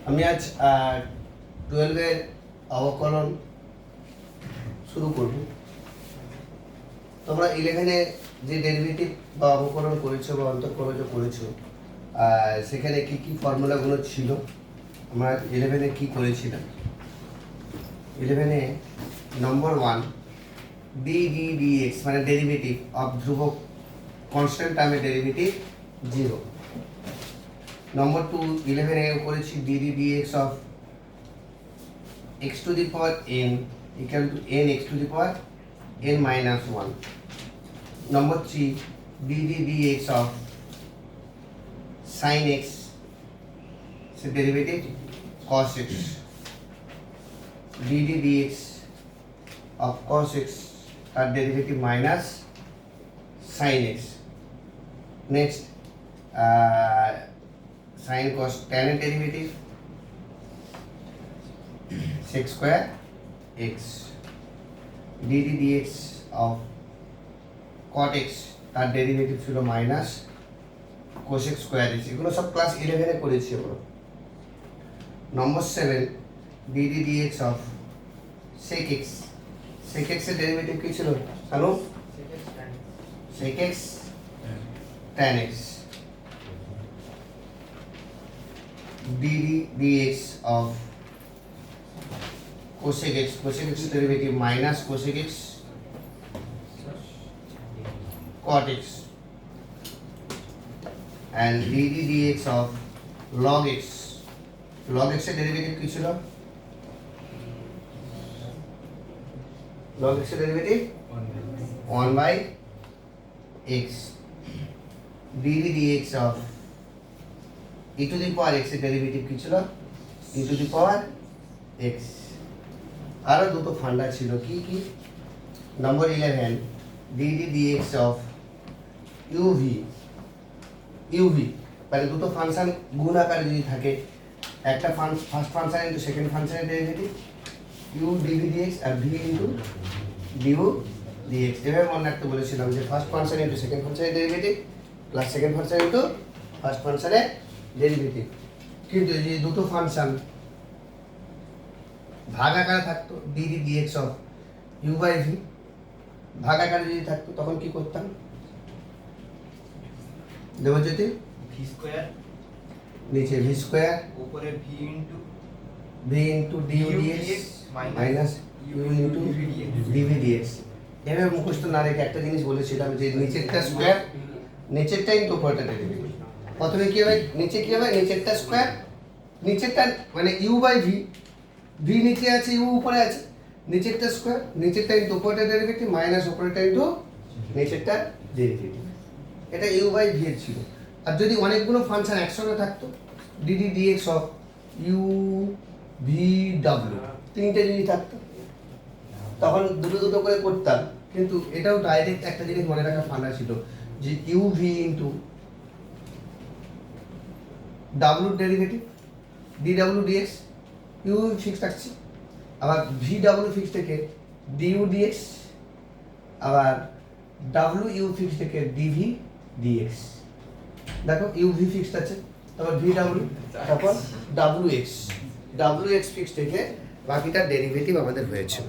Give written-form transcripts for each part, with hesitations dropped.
আমি আজ 12-এর অবকলন শুরু করব। তোমরা 11-এ যে ডেরিভেটিভ বা অবকলন করেছো বা অন্তর্কলজ করেছো, সেখানে কি কি ফর্মুলাগুলো ছিল, আমরা 11-এ কি করেছিলাম। 11-এ নম্বর 1 dx মানে ডেরিভেটিভ অফ ধ্রুবক কনস্ট্যান্ট টার্মের ডেরিভেটিভ 0। নম্বর 2 11-এ করেছি dx of x to the power n equal to n x to the power n minus 1. Number 3 dx of sin x, so derivative cos x, dx of cos x, that derivative minus sin x. Next sin cos tan derivative sec square x, dx of cot x, তার derivative ছিল minus cosec square x। এগুলো সব class 11-এ করেছি আমরা। নম্বর 7 dx of sec x, sec x এর derivative কি ছিল জানো? sec x tan x, dx of cosec x, cosec x derivative minus cosec x cot x, and dx of log x, log x এর derivative কি ছিল? log x এর derivative 1 by x, dx of e to the power x এর derivative কি ছিল? e to the power x। আরো দুটো ফান্ডা ছিল, কি কি? নম্বর 11 dx of uv মানে দুটো ফাংশন গুণ আকারে যদি থাকে, একটা ফার্স্ট ফাংশন ইনটু সেকেন্ড ফাংশনের ডেরিভেটিভ u dv আর v ইনটু du dx। এভাবে মনে রাখতে বলেছিলাম যে ফার্স্ট ফাংশন ইনটু সেকেন্ড ফাংশনের derivative plus second function into first ফাংশনের ডেরিভেটিভ। কিন্তু যে দুটো ফাংশন ভাগ আকারে থাকতো, dx of u by v ভাগ আকারে যদি থাকতো, তখন কি করতাম? দেবজ্যোতি v স্কয়ার নিচে v স্কয়ার উপরে v into du dx minus u into dv dx। এভাবে মুখস্থ না রেখে একটা জিনিস বলেছিলাম যে নিচেরটা স্কয়ার, নিচেরটা ইনটু উপরেরটা ডেরিভেটিভ। প্রথমে কি হবে? নিচে কি হবে? নিচেরটা স্কয়ার, নিচেরটা মানে u বাই v, v নিচে আছে u উপরে আছে, নিচেরটা স্কয়ার, নিচেরটা ইনটু উপরেরটা ডেরিভেটিভ মাইনাস উপরেরটা ইনটু নিচেরটা ডেরিভেটিভ। এটা u বাই v এর ছিল। আর যদি অনেকগুলো ফাংশন একসঙ্গে থাকতো, dx of u v w তিনটে যদি থাকতো, তখন দুটো দুটো করে করতাম। কিন্তু এটাও ডাইরেক্ট একটা জিনিস মনে রাখার ফান্ডা ছিল যে u v into w derivative dw dx, u fix থাকছে, আবার v w ফিক্স থেকে du dx, আবার w ফিক্স থেকে dv dx। দেখো u v ফিক্সড আছে, তারপর v w, তারপর w x ফিক্স থেকে বাকিটা ডেরিভেটিভ আমাদের হয়েছে।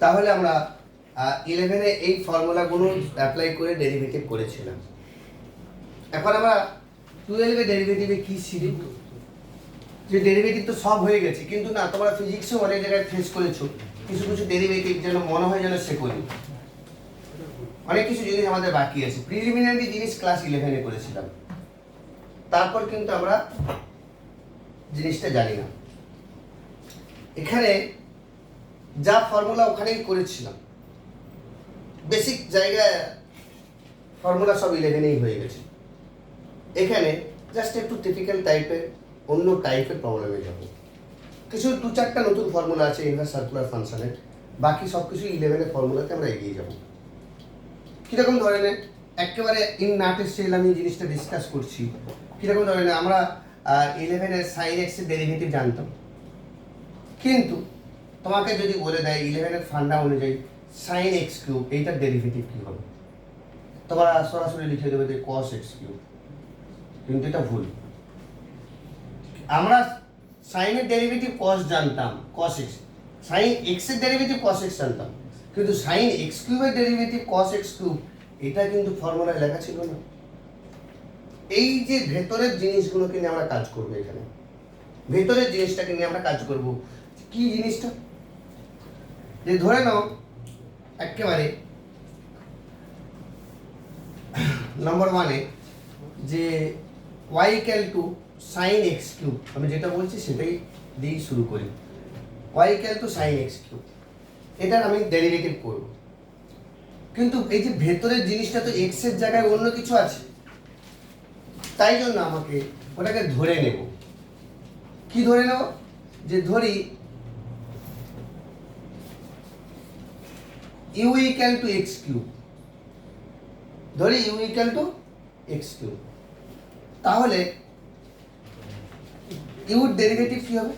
তাহলে আমরা 11-এ এই ফর্মুলাগুলো অ্যাপ্লাই করে ডেরিভেটিভ করেছিলাম। এখন আমরা 12-এ ডেরিভেটিভে কি শিখব? যে ডেরিভেটিভ তো সব হয়ে গেছে, কিন্তু না, তোমরা ফিজিক্সেও অনেক জায়গায় ফেস করেছো কিছু কিছু ডেরিভেটিভ যেন মনে হয় যেন শেখোনি, অনেক কিছু জিনিস আমাদের বাকি আছে। প্রিলিমিনারি জিনিস ক্লাস 11-এ করেছিলাম, তারপর কিন্তু আমরা জিনিসটা জানি না। এখানে যা ফর্মুলা ওখানেই করেছিলাম, বেসিক জায়গায় ফর্মুলা সব 11-এই হয়ে গেছে। এখানে জাস্ট একটু টিপিক্যাল টাইপের অন্য টাইপের প্রবলেমে যাব। কিছু 2-4টা নতুন ফর্মুলা আছে ইনভার্স সার্কুলার ফাংশনের, বাকি সব কিছু 11-এর ফর্মুলাতে আমরা এগিয়ে যাব। কীরকম ধরনের একেবারে ইন নাটের স্টাইল আমি জিনিসটা ডিসকাস করছি। কীরকম ধরনের আমরা 11-এর সাইন এক্স এর ডেরিভেটিভ জানতাম, কিন্তু তোমাকে যদি বলে দেয় 11-এর ফান্ডা অনুযায়ী সাইন এক্স কিউব এইটার ডেরিভেটিভ কী হবে, তোমরা সরাসরি লিখে দেবে যে কস এক্স কিউব। কিন্তু এটা ভুল। আমরা সাইনের ডেরিভেটিভ কস জানতাম, কস এক্স, সাইন এক্স এর ডেরিভেটিভ কস এক্স জানতাম, কিন্তু সাইন এক্স কিউবের ডেরিভেটিভ কস এক্স কিউব এটা কিন্তু ফর্মুলায় লেখা ছিল না। এই যে ভেতরের জিনিসগুলোকে নিয়ে আমরা কাজ করবো, এখানে ভেতরের জিনিসটাকে নিয়ে আমরা কাজ করব। কি জিনিসটা? যে ধরে নাও একেবারে নাম্বার ওয়ানে যে y equal to sine x cube, আমি যেটা বলছি সেটাই দিয়েই শুরু করি। y equal to sine x cube, এটার আমি ডেরিভেটিভ করব, কিন্তু এই যে ভেতরের জিনিসটা তো এক্স এর জায়গায় অন্য কিছু আছে, তাই জন্য আমাকে ওটাকে ধরে নেব। কি ধরে নেব? যে ধরি u equal to x cube, ধরি u equal to x cube, তাহলে ইউর ডেরিভেটিভ কি হবে?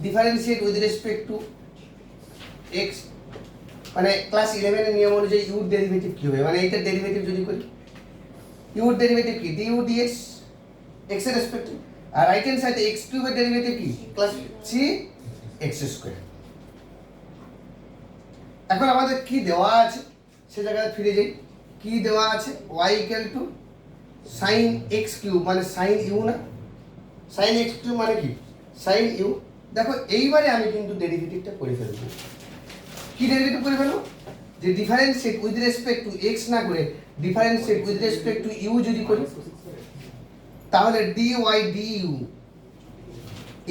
Differentiate with respect to x, মানে ক্লাস 11 এর নিয়ম অনুযায়ী ইউর ডেরিভেটিভ কি হবে? মানে এইটার ডেরিভেটিভ যদি করি, ইউর ডেরিভেটিভ কি? ডিউ ডিএক্স এক্স এর রেসপেক্টে, আর রাইট হ্যান্ড সাইডে এক্স কিউবের ডেরিভেটিভ কি? Class 3 x square. এখন আমাদের কি দেওয়া আছে সে জায়গায় ফিরে যাই। কি দেওয়া আছে? y equal to sine x cube, মানে সাইন ইউ না? সাইন এক্স কিউব মানে কি? Sine u. দেখো এইবারে আমি কিন্তু ডেরিভেটিভটা করে ফেলবো। কি ডেরিভেটিভ করে ফেলবো? যে differentiate with respect to x না করে differentiate with respect to u যদি করি, তাহলে dy du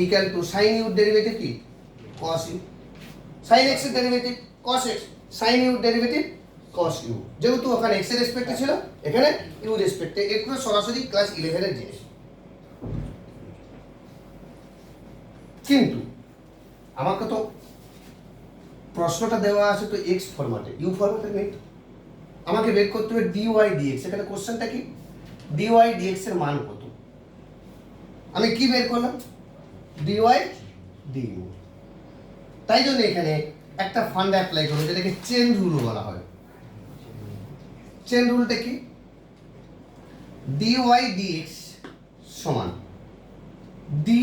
equal to sine u derivative কি? cos u. সাইন এক্স এর derivative cos x, sine u derivative cos u. যেহেতু ওখানে x এর রেসপেক্টে ছিল, এখানে ইউ রেসপেক্টে, এগুলো সরাসরি ক্লাস 11 এর জিনিস। কিন্তু আমাকে তো প্রশ্নটা দেওয়া আছে তো x ফরম্যাটে, ইউ ফরম্যাটে নেই। আমাকে বের করতে হবে dy dx। এখানে কোশ্চেনটা কি? dy dx এর মান কত? আমি কি বের করলাম? dy du। তাই জন্য এখানে একটা ফান্ডা অ্যাপ্লাই করবো, যেটাকে চেন রুল বলা হয়। চেন রুলটা কি? dy dx সমান dy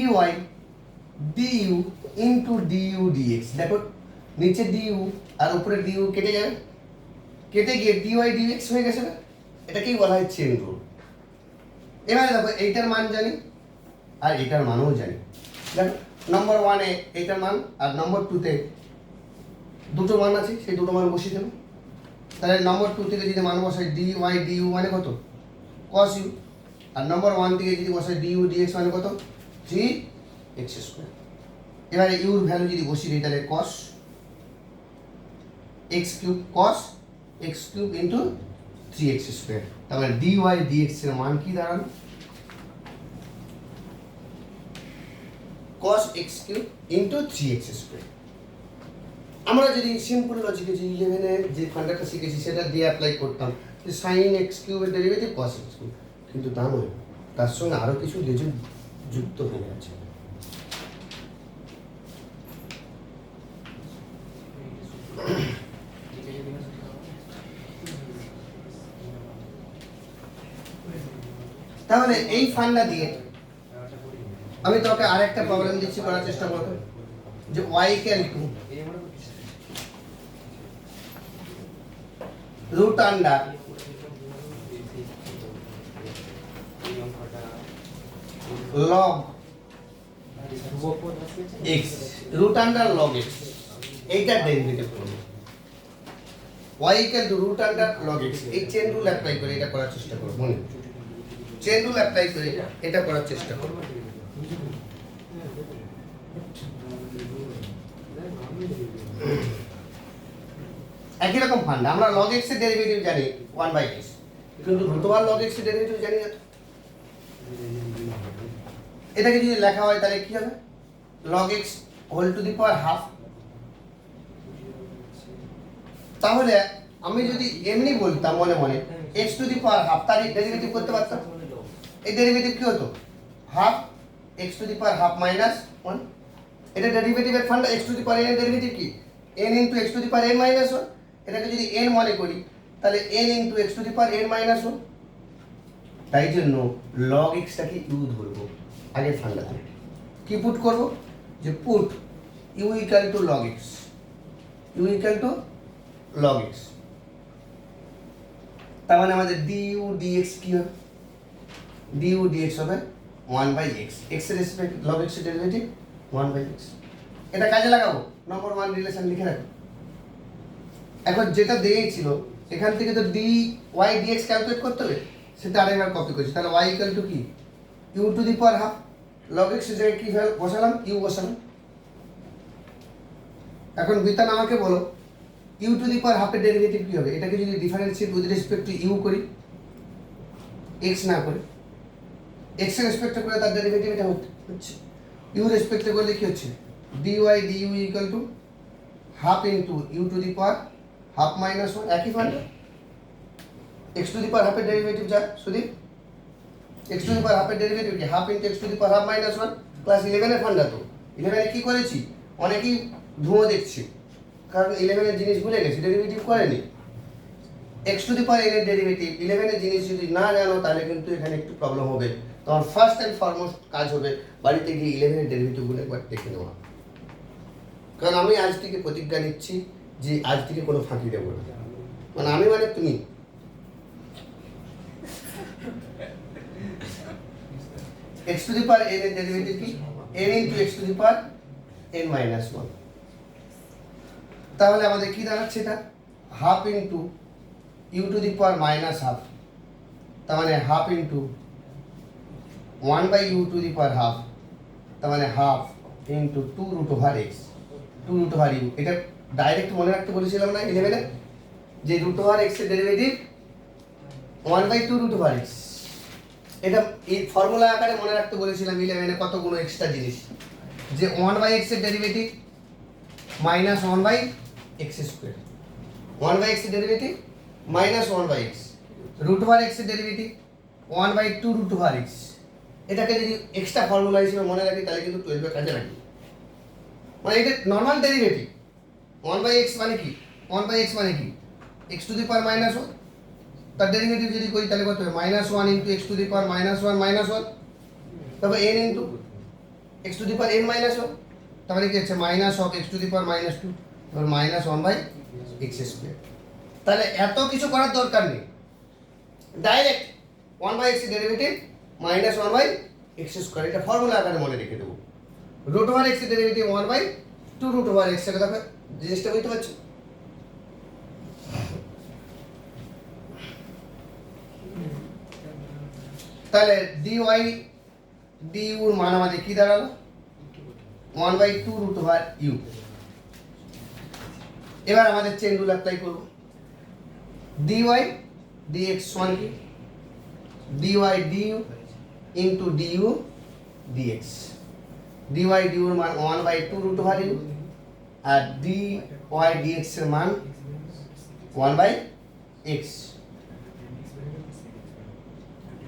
du into du dx। দেখো নিচে du আর উপরে du কেটে যাবে, কেটে গিয়ে dy dx হয়ে গেছে না? এটাকেই বলা হয় চেন রুল। এবারে দেখো এইটার মান জানি আর এটার মানও জানি। দেখো নম্বর 1 এ এইটার মান আর নম্বর 2 তে দুটো মান আছে, সেই দুটো মান বসিয়ে দেবো। তাহলে নম্বর 2 থেকে যদি মান বসাই dy du মানে কত? cos u। আর নম্বর 1 থেকে যদি বসাই du dx মানে কত? 3x square. এবারে u এর ভ্যালু যদি বসিয়ে দিই, তাহলে cos x cube, cos x cube into 3x square. তাহলে dy dx এর মান কি দাঁড়ালো? cos x cube into 3x square. আমরা যদি সিম্পল লজিকে যে 11 এর যে ফান্ডাটা শিখেছি সেটা দিয়ে অ্যাপ্লাই করতাম, যে sin x কিউবের ডেরিভেটিভ cos x কিউব, কিন্তু তা নয়, তার সঙ্গে আরো কিছু লেজুর যুক্ত হয়ে আছে। তাহলে এই ফান্ডা দিয়ে আমি তোকে আরেকটা প্রবলেম দিচ্ছি, করার চেষ্টা করব। যে y equal to root under log x, root under log x, এইটার ডেরিভেটিভ করব। y equal to root under log x, এই চেন রুল অ্যাপ্লাই করে এটা করার চেষ্টা করব। মনে চেন রুল অ্যাপ্লাই করে এটা করার চেষ্টা করব। একই রকম ফান্ডা, আমরা log x এর ডেরিভেটিভ জানি 1/x, কিন্তু রুটওভার log x এর ডেরিভেটিভ জানি না। এটাকে যদি লেখা হয় তাহলে কি হবে? log x whole to the power half. তাহলে আমি যদি এমনি বলতাম মনে মনে x to the power half, তার ডেরিভেটিভ করতে পারতাম। এই ডেরিভেটিভ কি হতো? Half x to the power half minus 1। এটা ডেরিভেটিভের funda. x to the power n এর ডেরিভেটিভ কি? n into x to the power n minus 1। এটাকে যদি n মনে করি তাহলে n into x to the power n minus 1। তাই জন্য লগ এক্সটাকে ইউ ধরবো আগের ফান্ডাতে। কি পুট করব, যে put u equal to log x, u equal to log x. তার মানে আমাদের ডিইউ ডিএক্স কি হবে, ডিইউ ডিএক্স হবে 1/x, x এর রেসপেক্ট লগ এক্স এর ডেরিভেটিভ 1/x। এটা কাজে লাগাবো, নম্বর 1 রিলেশন লিখে রাখো। এখন যেটা দিয়েছিল এখান থেকে তো dy dx ক্যালকুলেট করতে হবে, সেটা আরেকবার কপি করছি। তাহলে y ইকুয়াল টু কি, u to the power half, log x এর জায়গায় কি বসালাম, u বসালাম। এখন বিতান আমাকে বলো u টু দি পাওয়ার হাফের ডেরিভেটিভ কি হবে? এটাকে যদি differentiate with respect two u করি, x না করে x এর রেসপেক্টে করে তার ডেরিভেটিভ এটা হচ্ছে, u রেসপেক্টে করলে কি হচ্ছে, dy du equal to half into u to the power half minus 1, একই ফান্ডা। x টু দি পাওয়ার হাফের ডেরিভেটিভ যা Sudip, x to the power হাফের ডেরিভেটিভ কি, half into x to the power half minus 1। Class 11 এর ফান্ডা তো। 11 এ কি করেছি, অনেকেই ধুঁয়ো দেখছি কারণ 11 এর জিনিস ভুলে গেছি, ডেরিভেটিভ করেনি। x to the power n এর ডেরিভেটিভ 11 এর জিনিস যদি না জানো তাহলে কিন্তু এখানে একটু প্রবলেম হবে। তোমার ফার্স্ট এন্ড ফরমোস্ট কাজ হবে বাড়িতে গিয়ে 11 এর ডেরিভেটিভগুলো একবার দেখে নেওয়া। কারণ আমি আজ থেকে প্রতিজ্ঞা নিচ্ছি যে আজ থেকে কোনো ফাঁকি দেবো না, মানে আমি মানে তুমি। x to the power n এর ডেরিভেটিভ কি, n into x to the power n minus 1। তাহলে আমাদের কি দাঁড়াচ্ছে, এটা half into u to the power minus half, তার মানে half into 1/u to the power half, তার মানে half into 2 root over x, 2 root over u। এটা ডাইরেক্ট মনে রাখতে বলেছিলাম না 11 এ, যে রুট ওভার x এর ডেরিভেটিভ 1/2 রুট ওভার x। এটা এই ফর্মুলা আকারে মনে রাখতে বলেছিলাম 11 এ কতগুলো এক্সট্রা জিনিস, যে 1/x এর derivative minus 1/x square, 1/x এর derivative minus 1/x, root over x এর ডেরিভেটিভ 1/2 রুট ওভার x। এটাকে যদি এক্সট্রা ফর্মুলা হিসেবে মনে রাখি তাহলে কিন্তু 12 এর কাজে লাগবে। মানে এটা নরমাল ডেরিভেটিভ 1/x মানে কি, 1/x মানে কি, x to the power minus 1, তার ডেরিভেটিভ যদি করি তাহলে কত হবে, minus 1 into x to the power minus 1 minus 1, তারপর n into x to the power n minus 1, তাহলে কি হচ্ছে minus of x to the power minus 2, তারপর মাইনাস 1/x স্কয়ার। তাহলে এত কিছু করার দরকার নেই, ডাইরেক্ট 1/x এর ডেরিভেটিভ মাইনাস 1/x স্কয়ার, এটা ফর্মুলা আকারে মনে রেখে দেবো। রুট ওভার x এর ডেরিভেটিভ 1/2 রুট ওভার x, এটা দেখো জিনিসটা বুঝতে পারছো। তাহলে dy du এর মান আমাদের কি দাঁড়ালো, 1/2 রুট ওভার u। এবার আমাদের চেন রুল অ্যাপ্লাই করব, dy dx সমান কি, dy du into du dx, dy du এর মান 1/2 রুট ওভার u আর dy dx এর মান 1/x।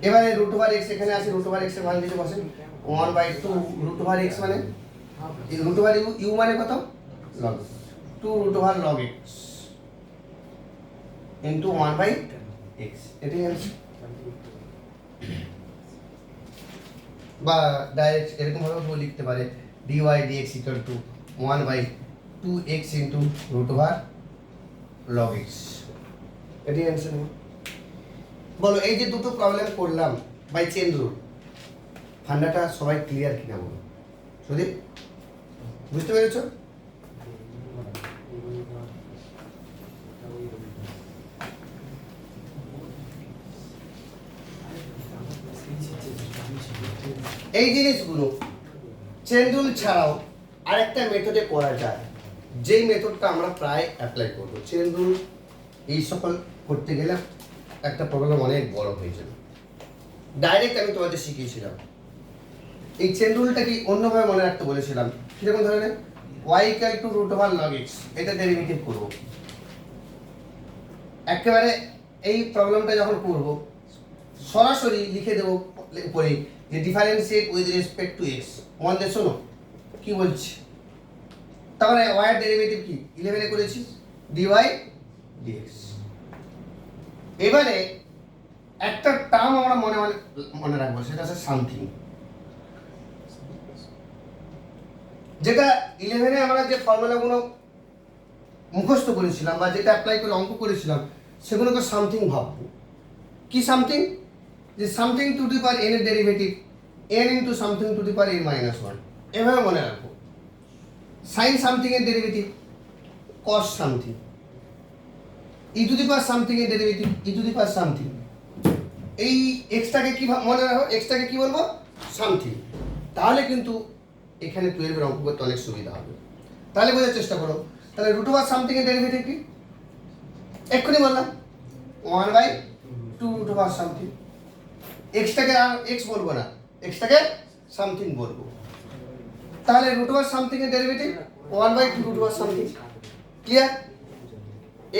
এবারে রুট ওভার x এখানে আছে, রুট ওভার x এর মান দিতে বসেন 1/2 রুট ওভার x মানে রুট ওভার u মানে কত, log 2 root over log x into 1/x। এটাই অ্যান্সার। বা ডাইরেক্ট এরকম ভাবে লিখতে পারে dy dx equal to 1/2x into root over log x। এটাই অ্যান্সার। বলো এই যে দুটো প্রবলেম করলাম বাই চেন রুল, ফান্ডাটা সবাই ক্লিয়ার কিনা বলো, সুদীপ বুঝতে পেরেছো? এই জিনিসগুলো চেন রুল ছাড়াও আরেকটা মেথডে করা যায়, যেই মেথডটা আমরা প্রায় অ্যাপ্লাই করবো। চেন রুল এই সকল করতে গেলে একটা প্রবলেম অনেক বড় হয়ে যাবে। ডাইরেক্ট আমি তোমাদের শিখিয়েছিলাম এই চেন রুলটা কি অন্যভাবে মনে রাখতে বলেছিলাম, কিরকম ধরনের, y equal to root over log x, এটা ডেরিভেটিভ করব। একেবারে এই প্রবলেমটা যখন করব সরাসরি লিখে দেবো উপরে যে differentiate with respect to x। আমাদের শোনো কি বলছি, তাহলে y এর ডেরিভেটিভ কি 11 এ করেছি, dy dx। এবারে একটা টার্ম আমরা মনে মনে মনে রাখবো, সেটা হচ্ছে সামথিং। যেটা 11-এ আমরা যে ফর্মুলাগুলো মুখস্থ করেছিলাম বা যেটা অ্যাপ্লাই করে অঙ্ক করেছিলাম সেগুলোকে সামথিং ভাববো। কি সামথিং? যে something to the power n এর derivative n into something to the power n minus 1, এভাবে মনে রাখবো। সাইন সামথিং এর derivative cos something, e to the power something এর derivative e to the power something. এই এক্সটাকে কি মনে রাখো, এক্সটাকে কি বলবো? সামথিং। তাহলে কিন্তু এখানে 12-এর অঙ্ক করতে অনেক সুবিধা হবে। তাহলে বোঝার চেষ্টা করো, তাহলে রুট ওভার সামথিং এর ডেরিভেটিভ কি? এক্ষুনি বললাম 1/2 রুট ওভার সামথিং। এক্সটাকে আর এক্স বলবো না, এক্সটাকে সামথিং বলবো। তাহলে রুট ওভার সামথিং এর derivative 1/2 root over something. Clear?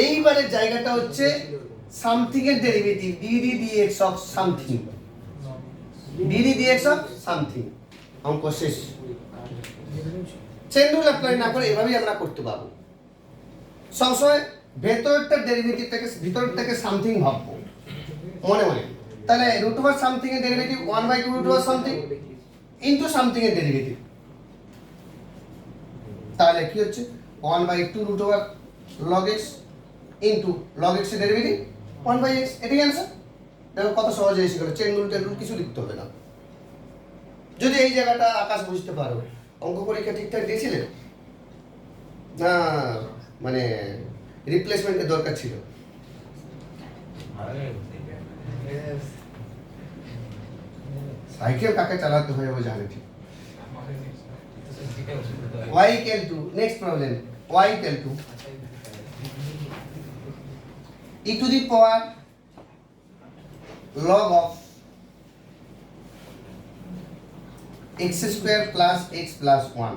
এইবারের জায়গাটা হচ্ছে সামথিং এর derivative dd dx of something, dd dx of something. অঙ্ক শেষ। চেন রুল অ্যাপ্লাই না করে এভাবেই আমরা করতে পারবো। সবসময় ভেতরটা ডেরিভেটিভটাকে ভিতরটাকে সামথিং ভাববো মনে মনে। তাহলে রুট ওভার সামথিং এর derivative 1/2 root over something into something এর ডেরিভেটিভ। তাহলে কি হচ্ছে 1/2 root over log x into log x এর ডেরিভেটিভ 1/x। এটাই অ্যান্সার। দেখো কত সহজে এসে গেল, চেন রুল টেন রুল কিছু লিখতে হবে না। যদি এই জায়গাটা আকাশ বুঝতে পারো, অঙ্ক পরীক্ষা ঠিকঠাক দিয়েছিলেন না, মানে রিপ্লেসমেন্টের দরকার ছিল? সাইকেল কাকে চালাতে হয় ও জানে ঠিক। y equal to next problem, y equal to e to the power log of x square plus x plus 1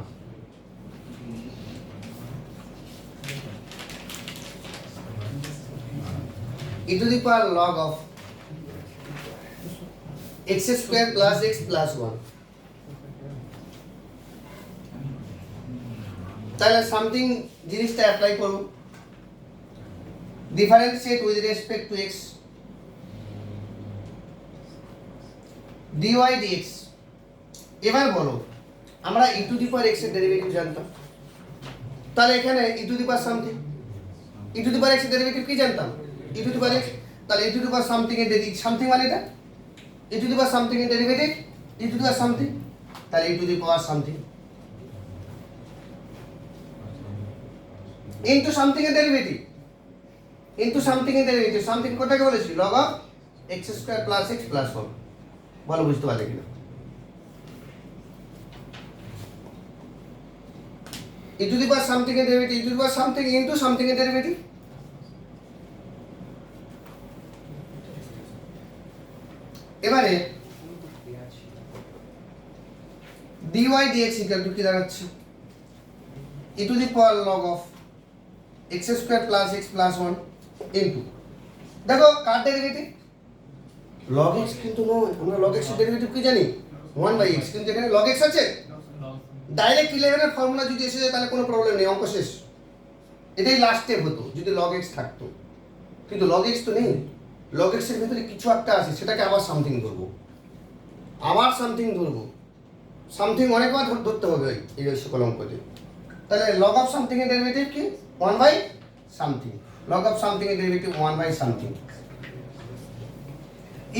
e to the power log of x square plus x plus 1। তাহলে something জিনিসটা apply করব, differentiate with respect to x dy dx। এবার বলো, আমরা e to the power x এর derivative জানতাম, তাহলে এখানে e to the power something, e to the power x এর ডেরিভেটিভ কি জানতাম? e to the power x। তাহলে e to the power something এর ডেরিভেটিভ সামথিং মানে এটা e to the power something এর derivative e to the power something. তাহলে e to the power something into something এর derivative into something এর derivative. Something কোটাকে বলেছি log of x square plus x plus 1। বলো বুঝতে পারলে কিনা? e to the power something এর derivative e to the power something into something এর ডেরিভেটিভ। এবারে dy dx ইকুয়াল টু কি দাঁড়াচ্ছে? e to the power log of x square plus x plus 1 into, দেখো কার ডেরিভেটিভ? log x কিন্তু নয়, আমরা log x এর ডেরিভেটিভ কি জানি? 1/x, কিন্তু এখানে log x আছে। ডাইরেক্ট 11 এর ফর্মুলা যদি এসে যায় তাহলে কোনো প্রবলেম নেই, অঙ্ক শেষ। এটাই লাস্ট স্টেপ হতো যদি log x থাকতো, কিন্তু log x তো নেই। log x এর ভিতরে কিছু একটা আছে, সেটাকে আবার সামথিং ধরবো, আবার সামথিং ধরবো। সামথিং অনেকবার ধরতে হবে এই সকল অঙ্কতে। তাহলে log of something এর ডেরিভেটিভ কি? 1/something। log of something এর ডেরিভেটিভ 1/something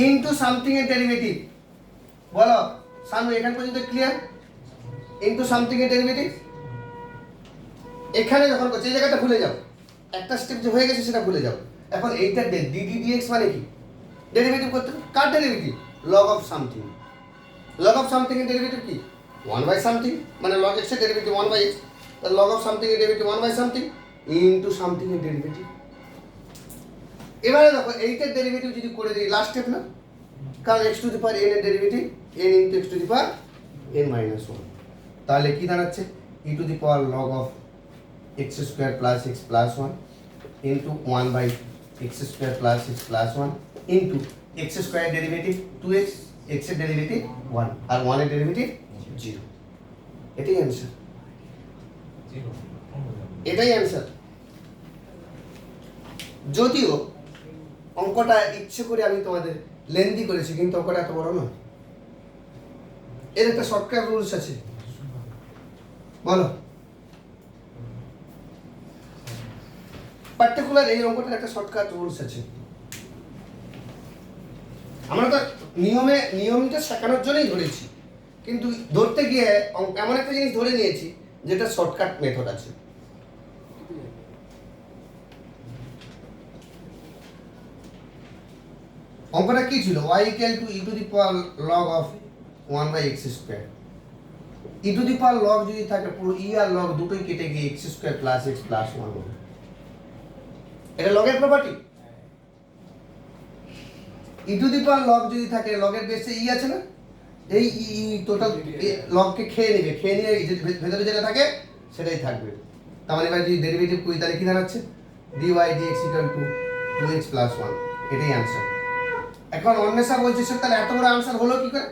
ইনটু সামথিং এর ডেরিভেটিভ। বলো সানু, এখান পর্যন্ত ক্লিয়ার? ইনটু সামথিং এর ডেরিভেটিভ। এখানে যখন করছে এই জায়গাটা ভুলে যাও, একটা স্টেপ যে হয়ে গেছে সেটা ভুলে যাও। এখন এইটা dd dx মানে কি? ডেরিভেটিভ করতে। কার derivative? log of something। log of something এর ডেরিভেটিভ কি? 1/something, মানে log x এর ডেরিভেটিভ 1/x। তাহলে log of something এর ডেরিভেটিভ 1/something ইনটু সামথিং এর ডেরিভেটিভ। এবারে দেখো এইটার ডেরিভেটিভ যদি করে দিই, লাস্ট স্টেপ না, কারণ x to the power n এর derivative n into x to the power n minus 1। তাহলে কি দাঁড়াচ্ছে? e to the power log of x square plus x plus 1 into 1/x square plus x plus 1 into x square derivative 2x, x এর derivative 1 আর 1 এর derivative 0। এটাই answer, এটাই answer. যদিও অঙ্কটা ইচ্ছে করে আমি তোমাদের লেন্দি করেছি, কিন্তু অঙ্কটা এত বড় নয়। এর একটা শর্টকাট রুলস আছে, বলো। পার্টিকুলার এই অঙ্কটার একটা শর্টকাট রুলস আছে। আমরা তো নিয়মটা শেখানোর জন্যই ধরেছি, কিন্তু ধরতে গিয়ে এমন একটা জিনিস ধরে নিয়েছি যেটা শর্টকাট মেথড আছে। অঙ্কটা কি ছিল? y = e to the power log of 1/x square. e to the power log যদি থাকে, পুরো e আর log দুটোই কেটে গিয়ে x square plus x plus 1 হবে। এটা লগের property. e to the power log যদি থাকে, লগের বেসে e আছে না, এই e টোটাল লগকে খেয়ে নিয়ে ভেতরে যেটা থাকে সেটাই থাকবে। তার মানে এবার যদি ডেরিভেটিভ করি তাহলে কি দাঁড়াচ্ছে? dy dx = 2x + 1, এটাই आंसर। এখন অন্বেষা বলছে স্যার তাহলে এত বড় आंसर হলো কি করে?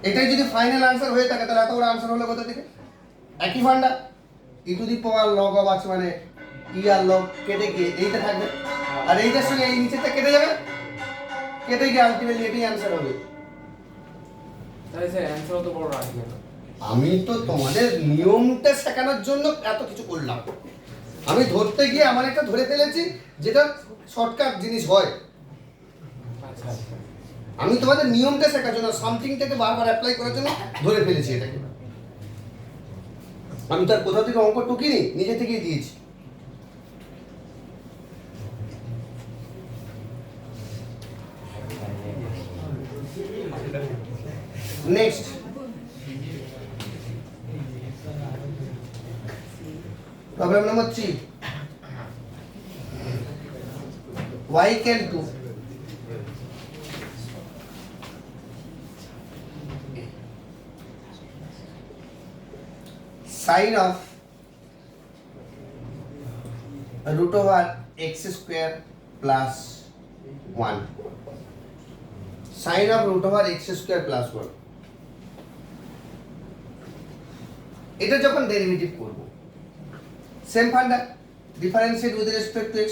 এটাই যদি ফাইনাল आंसर হয়ে থাকে তাহলে এত বড় आंसर হলো কোথা থেকে? একই ফান্ডা, e to the power log of আছে মানে e আর log কেটে গিয়ে এইটা থাকবে, আর এইটার সঙ্গে এই নিচেটা কেটে যাবে, কেটে গিয়ে আলটিমেটলি এটাই आंसर হবে। তাহলে স্যার অ্যানসার তো বড় রাখি না। আমি তো তোমাদের নিয়মটা শেখানোর জন্য এত কিছু করলাম। আমি ধরতে গিয়ে আমার একটা ধরে ফেলেছি যেটা শর্টকাট জিনিস হয়। আচ্ছা আচ্ছা। আমি তোমাদের নিয়মটা শেখার জন্য, সামথিংটাকে বারবার অ্যাপ্লাই করার জন্য ধরে ফেলেছি এটাকে। আমি তার কোথাও থেকে অঙ্ক টুকিনি, নিজে থেকেই দিয়েছি। Next, problem number 3। y = sin of √x² plus 1, sin of √x² plus 1। এটা যখন ডেরিভেটিভ করব, same funda, differentiate with respect to x,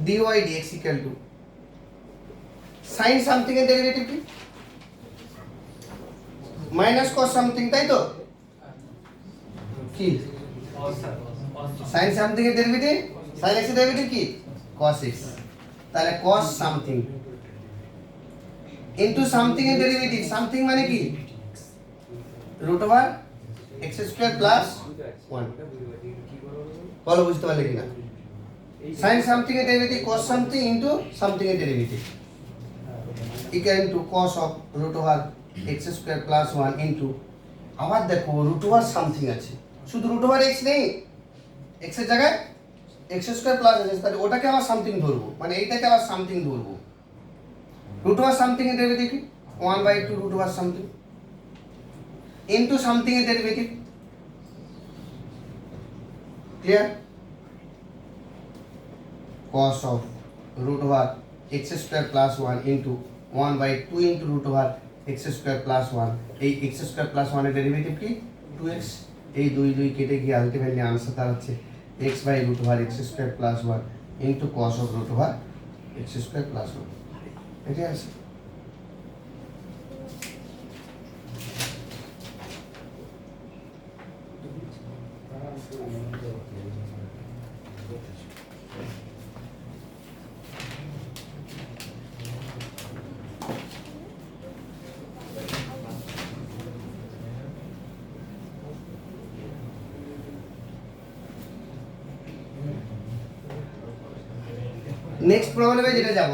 dy dx = sin something এর ডেরিভেটিভ কি? মাইনাস cos সামথিং, তাই তো? কি sin সামথিং এর ডেরিভেটিভ? sin x এর ডেরিভেটিভ কি? cos x। তাহলে cos সামথিং ইনটু সামথিং এর ডেরিভেটিভ, সামথিং মানে কি? √x² plus 1। বলো বুঝতে পারলে কিনা? sin সামথিং এর derivative cos something into something এর derivative equal to cos of √x² plus 1 into, আবার দেখো √ সামথিং আছে, শুধু √x নেই, x এর জায়গায় x² প্লাস আছে, তাহলে ওটাকে আবার সামথিং ধরবো, মানে এইটাকে আবার সামথিং ধরবো। √ সামথিং এর ডেরিভেটিভ কি? 1/2 √ সামথিং ইনটু সামথিং এর derivative. Clear? cos of √x² plus 1 into 1/2 into √x² plus 1। এই x² plus 1 এর ডেরিভেটিভ কি? 2x। এই 2 কেটে গিয়ে আলটিমেটলি आंसर দাঁড়াচ্ছে x/√x² plus 1 into cos of √x² plus 1। এটাই আছে। নেক্সট প্রবলেমে যেটা যাব,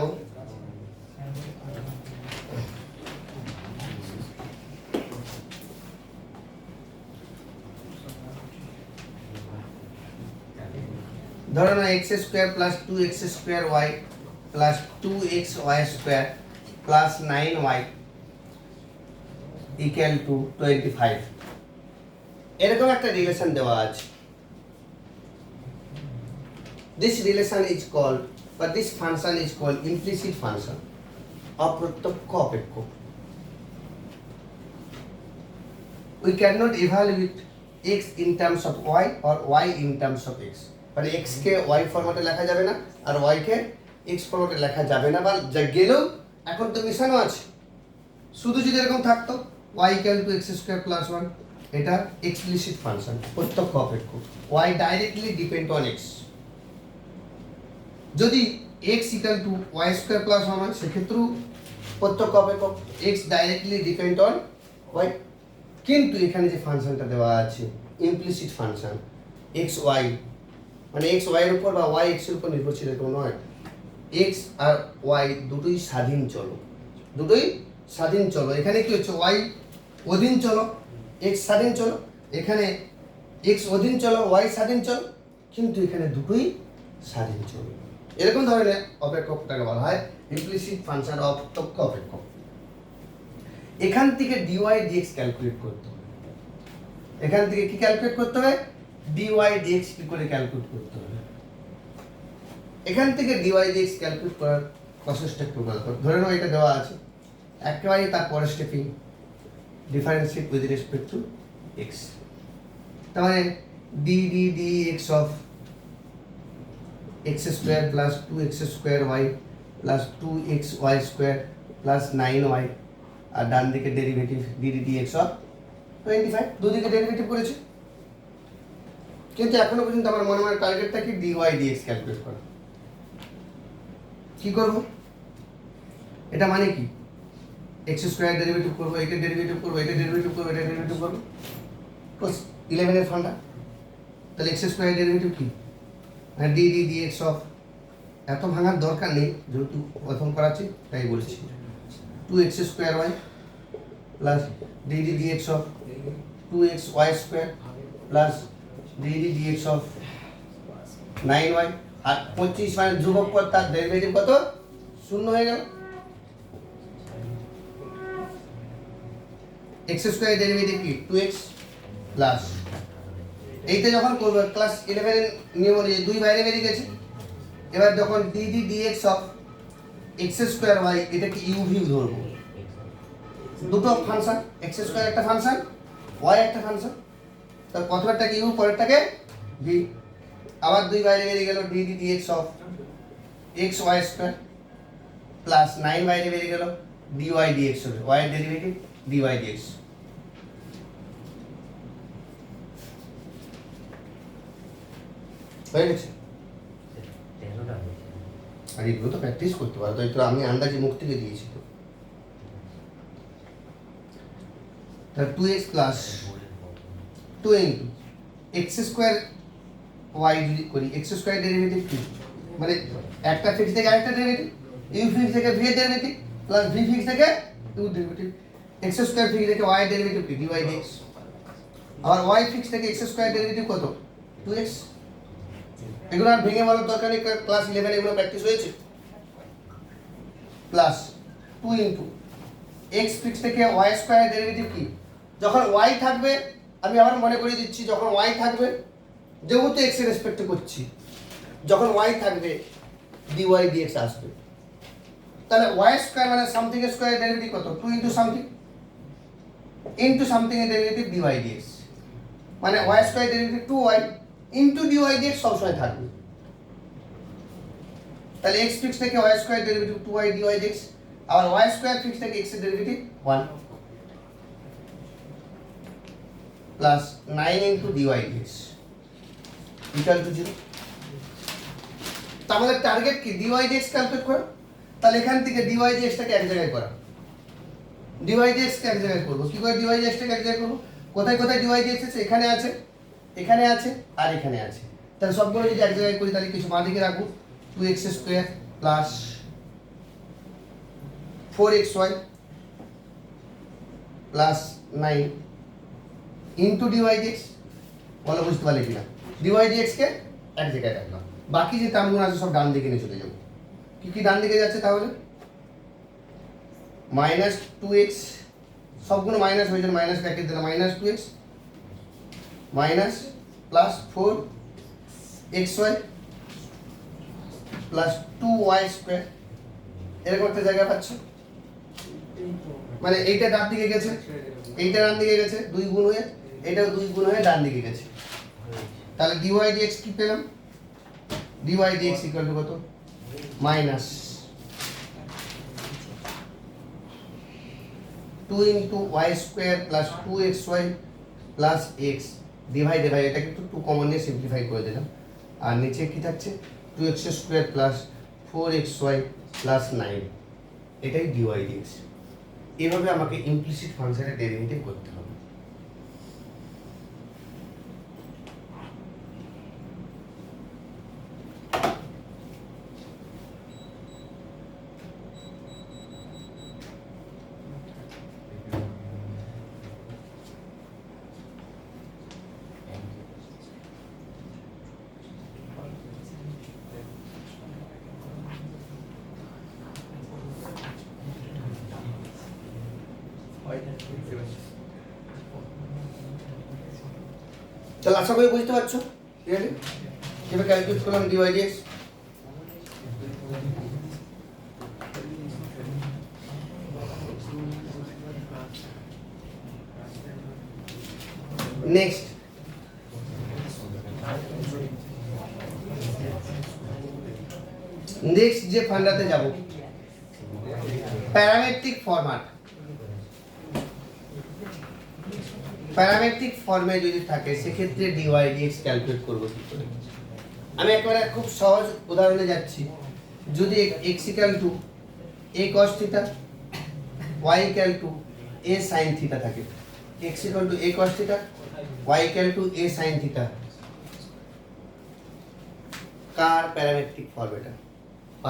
ধরো না x² plus 2x² y plus 2xy² plus 9y equal to 25। এরকম একটা রিলেশন দেওয়া আছে। This relation is called, but this function is called implicit function, অপ্রত্যক্ষ অপেক্ষক। We cannot evaluate x in terms of y or y in terms of x, মানে x কে y ফরম্যাটে লেখা যাবে না আর y কে এক্স ফরম্যাটে লেখা যাবে না, বা যা গেলেও এখন তো মিশানো আছে। শুধু যদি এরকম থাকতো y equal to x square plus one, এটা এক্সপ্লিসিট ফাংশন, প্রত্যক্ষ অপেক্ষ, y directly depend on x। যদি x equal to y square plus one হয় সেক্ষেত্রেও প্রত্যক্ষ অপেক্ষ, x directly depend on y। কিন্তু এখানে যে ফাংশনটা দেওয়া আছে ইমপ্লিসিট ফাংশন এক্স ওয়াই, মানে এক্স ওয়াই এর উপর বা ওয়াই এক্স এর উপর নির্ভরশীল এরকম নয়, এক্স আর ওয়াই দুটোই স্বাধীন চলো, দুটোই স্বাধীন চলো। এখানে কি হচ্ছে, ওয়াই অধীন চলো, এক্স স্বাধীন চলো, এখানে এক্স অধীন চলো, ওয়াই স্বাধীন চলো, কিন্তু এখানে দুটোই স্বাধীন চলো। এরকম ধরনের অপেক্ষকটাকে বলা হয় ইমপ্লিসিট ফাংশন, অপ্রত্যক্ষ অপেক্ষক। এখান থেকে ডিওয়াই ডিএক্স ক্যালকুলেট করতে হবে। এখান থেকে কি ক্যালকুলেট করতে হবে, ডিওয়াই ডিএক্স কি করে ক্যালকুলেট করতে হবে। এখান থেকে ডিওয়াই ডিএক্স ক্যালকুলেট করার প্রসেসটা একটু বলতে হবে। ধরে নাও এটা দেওয়া আছে, একেবারে তার পরের স্টেপিং differentiate with respect to x. তার মানে d d d x of x square plus two x square y plus two x y square plus 9y, আর ডান দিকে derivative d d d x of 25, দুদিকে ডেরিভেটিভ করেছে। কিন্তু এখনো পর্যন্ত আমার মনে হয় টার্গেটটা কি, ডিওয়াই ডিএক্স ক্যালকুলেট করা। কি করব, এটা মানে কি, এক্স স্কোয়ার ডেরিভেটিভ করবো, এটা ডেরিভেটিভ করবো, এটা ডেরিভেটিভ করবো, এটা ডেরিভেটিভ করবো, বাস 11 এর ফান্ডা। তাহলে এক্স স্কোয়ার ডেরিভেটিভ কি, মানে d d d x of, এত ভাঙার দরকার নেই যেহেতু প্রথম করাচ্ছি তাই বলছি, two x square y plus d d d x of two x y square plus d d d x of 9y, আর 25 মানে ধ্রুবক পদ, তার ডেরিভেটিভ কত, শূন্য হয়ে গেল। এক্স স্কোয়ার ডেরিভেটিভ কি 2x প্লাস, এইটা যখন করব ক্লাস 11 এর নিয়ম অনুযায়ী দুই বাইরে বেরিয়ে গেছে। এবার যখন d d d x of x square y, এটাকে ইউ ভি ধরবো, দুটো ফাংশন, এক্স স্কোয়ার একটা ফাংশন, ওয়াই একটা ফাংশন, তার প্রথমেরটাকে ইউ, পরেরটাকে ভি। আবার দুই বাইরে বেরিয়ে গেল, d d d x of x y square plus 9 বাইরে বেরিয়ে গেল, ডি ওয়াই ডি এক্স হবে, ওয়াই এর derivative d y d x. হয়ে গেছে। আর এগুলো তো প্র্যাকটিস করতে পারো, তো আমি আন্দাজে মুখ থেকে দিয়েছি তো। তাহলে 2x plus 2 into x square y যদি করি, এক্স স্কোয়ার ডেরিভেটিভ কি, মানে একটা ফিক্স থেকে আরেকটা ডেরিভেটিভ, ইউ ফিক্স থেকে ভি এর ডেরিভেটিভ প্লাস ভি ফিক্স থেকে u derivative, x square fix থেকে ওয়াই ডেরিভেটিভ কি ডিওয়াই ডিএক্স, আবার ওয়াই ফিক্স থেকে এক্স স্কোয়ার ডেরিভেটিভ কত 2x। এগুলো আর ভেঙে বলার দরকার নেই, ক্লাস 11 এগুলো প্র্যাকটিস হয়েছে। প্লাস 2 ইন্টু এক্স ফিক্স থেকে ওয়াই স্কোয়ার ডেরিভেটিভ কি, যখন ওয়াই থাকবে, আমি আবার মনে করিয়ে দিচ্ছি, যখন ওয়াই থাকবে, যেহেতু এক্স এর রেসপেক্টে করছি, যখন ওয়াই থাকবে ডিওয়াই ডিএক্স আসবে। তাহলে ওয়াই স্কোয়ার মানে সামথিং এর স্কোয়ার ডেরিভেটিভ কত, 2 ইন্টু সামথিং এর ডেরিভেটিভ ডিওয়াই ডিএক্স, মানে y square derivative 2y into d y d x সবসময় থাকবে। তাহলে এক্স ফিক্স থেকে y square derivative 2y d y d x, আবার ওয়াই স্কোয়ার ফিক্স থেকে এক্স এর derivative 1 plus 9 into d y d x equal to 0। তো আমাদের টার্গেট কি, ডিওয়াই ডিএক্স ক্যালকুলেট করা। তাহলে এখান থেকে ডিওয়াই ডিএক্সটাকে এক জায়গায় করা, ডিওয়াই ডিএক্সকে এক জায়গায় করবো। কি করে ডিওয়াই ডিএক্সটাকে এক জায়গায় করবো, কোথায় কোথায় ডিওয়াই ডিএক্স আছে, এখানে আছে, এখানে আছে, আর এখানে আছে। তাহলে সবগুলো যদি এক জায়গায় করি, তাহলে কিছু বাঁ দিকে রাখবো, 2x square plus 4xy plus 9 into d y d x. বলো বুঝতে পারলে কিনা, ডিওয়াই ডিএক্স কে এক জায়গায় রাখলাম, বাকি যে টার্মগুলো আছে সব ডান দিকে নিয়ে চলে যাবো। কি কি ডান দিকে যাচ্ছে তাহলে, মাইনাস 2x, সবগুলো মাইনাস হয়ে যাবে, মাইনাস ব্র্যাকেট দিলাম, minus 2x minus plus 4xy plus 2y square, এরকম একটা জায়গা পাচ্ছ। মানে এইটা ডান দিকে গেছে, এইটা ডান দিকে গেছে, 2 গুণ হয়ে, এটাও 2 গুণ হয়ে ডান দিকে গেছে। তাহলে ডিওয়াই ডিএক্স কি পেলাম, ডিওয়াই ডিএক্স ইকুয়াল টু কত minus 2 into y square plus 2xy plus x divide by, এটাকে একটু 2 কমন নিয়ে সিম্পলিফাই করে দিলাম, আর নিচে কি থাকছে 2x square plus 4xy plus 9, এটাই ডিওয়াই ডিএক্স। এভাবে আমাকে ইমপ্লিসিট ফাংশনের ডেরিভেটিভ করতে হবে। তাহলে আশা করি বুঝতে পারছো ক্লিয়ারলি কিভাবে ক্যালকুলেট করলাম ডিওয়াই ডিএক্স। নেক্সট যে ফান্ডাতে যাব, প্যারামেট্রিক ফরম্যাট। প্যারামেট্রিক ফর্মে যদি থাকে সেক্ষেত্রে ডিওয়াই ডিএক্স ক্যালকুলেট করবো কি করে। আমি একেবারে খুব সহজ উদাহরণে যাচ্ছি। যদি x equal to a cos theta, y equal to a sin theta থাকে, x equal to a cos theta, y equal to a sin theta, car parametric form এটা?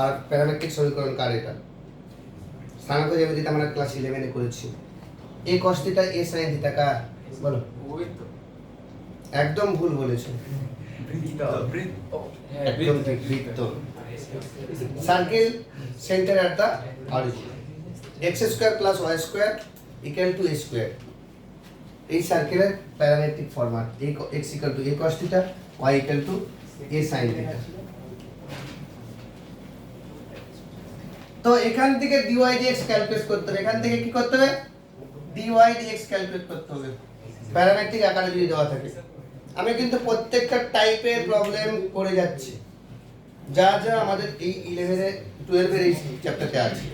আর প্যারামেট্রিক সমীকরণ কার এটা? স্থানাঙ্ক জ্যামিতিতে আমরা ক্লাস 11 এ করেছি। a cos theta a sin theta কার বলো? ওই তো একদম ভুল বলেছো, একদম ঠিক, বৃত্ত। Circle centre at the origin, x square plus y square equal to a square, এই সার্কেলের parametric format x equal to a cos theta, y equal to a sin theta. তো এখান থেকে dy dx ক্যালকুলেট করতে হবে, এখান থেকে কি করতে হবে? dy dx ক্যালকুলেট করতে হবে প্যারামেট্রিক আকারে যদি দেওয়া থাকে। আমি কিন্তু প্রত্যেকটা টাইপের প্রবলেম করে যাচ্ছি, যা যা আমাদের এই 11 এর 12 এর এই চ্যাপ্টারতে আছে।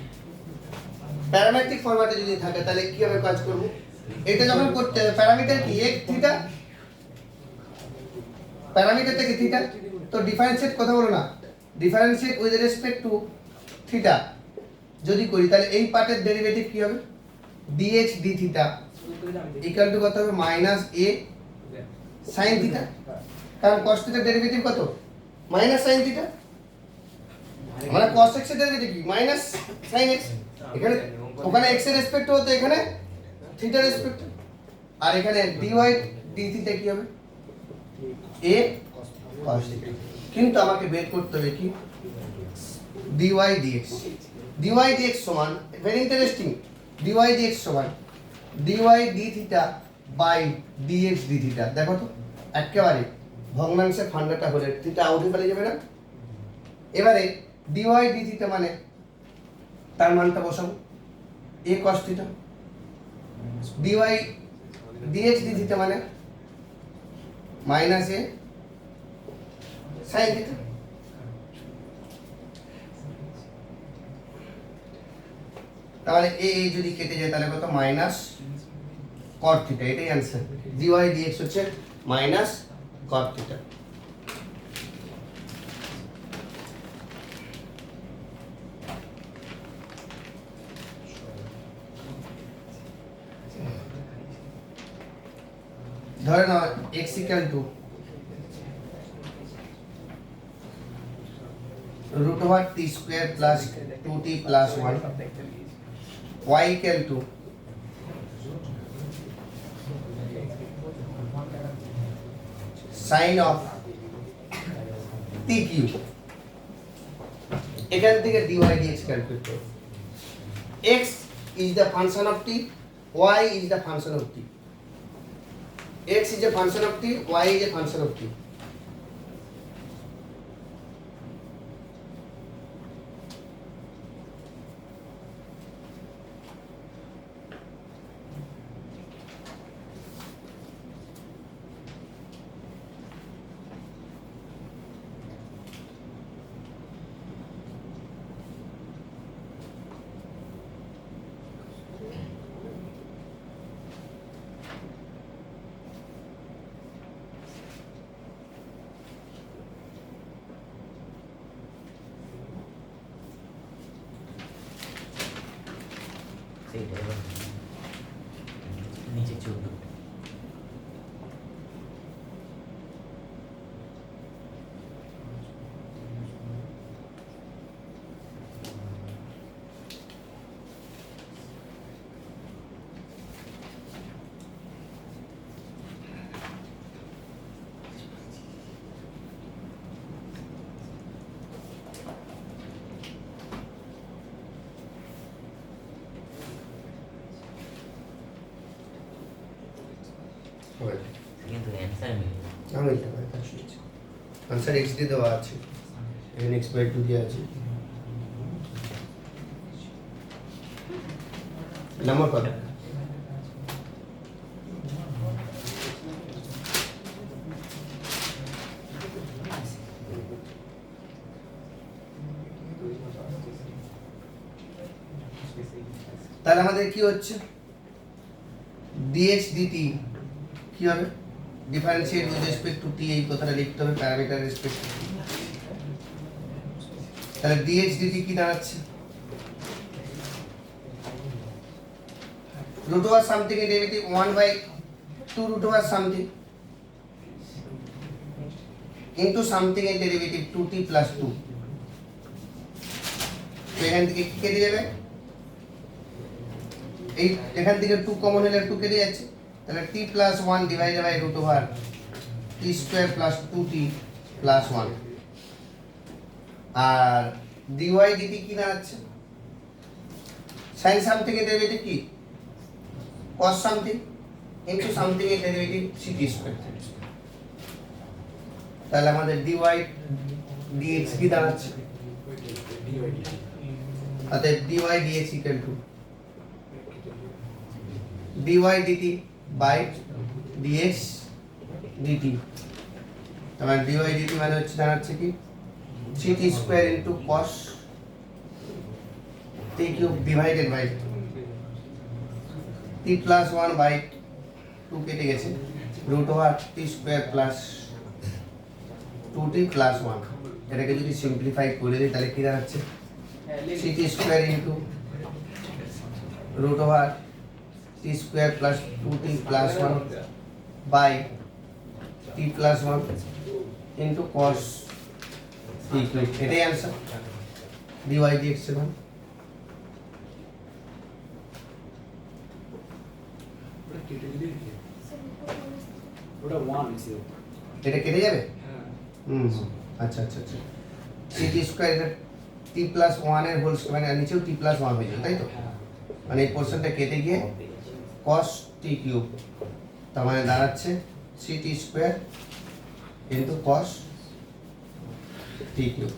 প্যারামেট্রিক ফরম্যাটে যদি থাকে তাহলে কিভাবে কাজ করব? এটা যখন করতে হবে প্যারামিটার কি x থিটা, প্যারামিটার থেকে থিটা, তো ডিফারেন্সিয়েট কথা বলো না, differentiate with respect two theta যদি করি তাহলে এই পার্টের ডেরিভেটিভ কি হবে? dx d theta equal to কত হবে? মাইনাস a sin থিটা, কারণ cos থিটার ডেরিভেটিভ কত? মাইনাস sin থিটা, মানে cos x এর ডেরিভেটিভ কি? Minus sin x। এখানে ওখানে x এর রেসপেক্ট হতো, এখানে থিটার রেসপেক্ট, আর এখানে dy d থিটা কি হবে? a cos theta. কিন্তু আমাকে বের করতে হবে কি? dy dx, dy dx সমান, ভেরি ইন্টারেস্টিং, dy dx সমান dy d theta by dx d theta. দেখো তো একেবারে ভগ্নাংশের ফান্ডাটা হলে থিটা আউটে ফেলে যাবে না। এবারে dy d থিটা মানে তার মানটা বসাবো a cos theta, dy dx d theta মানে মাইনাস a sin থিটা। তাহলে a যদি কেটে যায় তাহলে কত? মাইনাস cot থিটা, এটাই आंसर। dy dx হচ্ছে মাইনাস cot থিটা। ধরে নাও x equal two root over t square plus 2t plus 1, y equal to sin of t cube। এখান থেকে dy dx ক্যালকুলেট করো। x is the function of t, y is the function of t, x is a function of t, y is a function of t। এইটা এবার নিচে 14 কিন্তু answer মিলে না। আমি এটা করে কাজ করছি আনসার এক্স দিয়ে দেওয়া আছে এখানে এক্স বাই টু দিয়ে আছে নাম্বার কত তাহলে আমাদের কি হচ্ছে dx dt কি হবে differentiate with respect two t এই কথাটা লিখতে হবে প্যারামিটার রেসপেক্ট টু তাহলে dx dt কি দাঁড়াচ্ছে root over something এর derivative 1/2 root over something into something এর ডেরিভেটিভ 2t plus 2 তো এখান থেকে কি কেটে যাবে এই এখান থেকে 2 কমন হলে 2 কেটে যাচ্ছে তাহলে t plus 1 divided by root over t square plus 2t plus 1 R dy dt কি দাঁড়াচ্ছে sin something এর ডেরিভেটিভ কি cos something into something এর ডেরিভেটিভ sec square তাহলে আমাদের dy dx কি দাঁড়াচ্ছে অতএব dy dx equal to dy dt by dx dt তাহলে dy dt মানে হচ্ছে দাঁড়াচ্ছে কি sec square into cos t cube divided by t plus 1 by 2 কেটে গেছে root over t square plus 2t plus 1 এটাকে যদি সিম্পলিফাই করে দিই তাহলে কি দাঁড়াচ্ছে sec square into root over t square plus 2t plus 1 by t plus 1 into cos t cube এটাই आंसर dy dx এর মান ওটা 1 ছিল এটা কেটে যাবে হ্যাঁ হুম আচ্ছা আচ্ছা আচ্ছা sec স্কয়ার এটা t plus 1 এর হোল স্কয়ার মানে নিচেও t plus 1 হয়ে যাবে তাই তো মানে এই পোরশনটা কেটে গিয়ে cos t কিউব তার মানে দাঁড়াচ্ছে sec square into cos t cube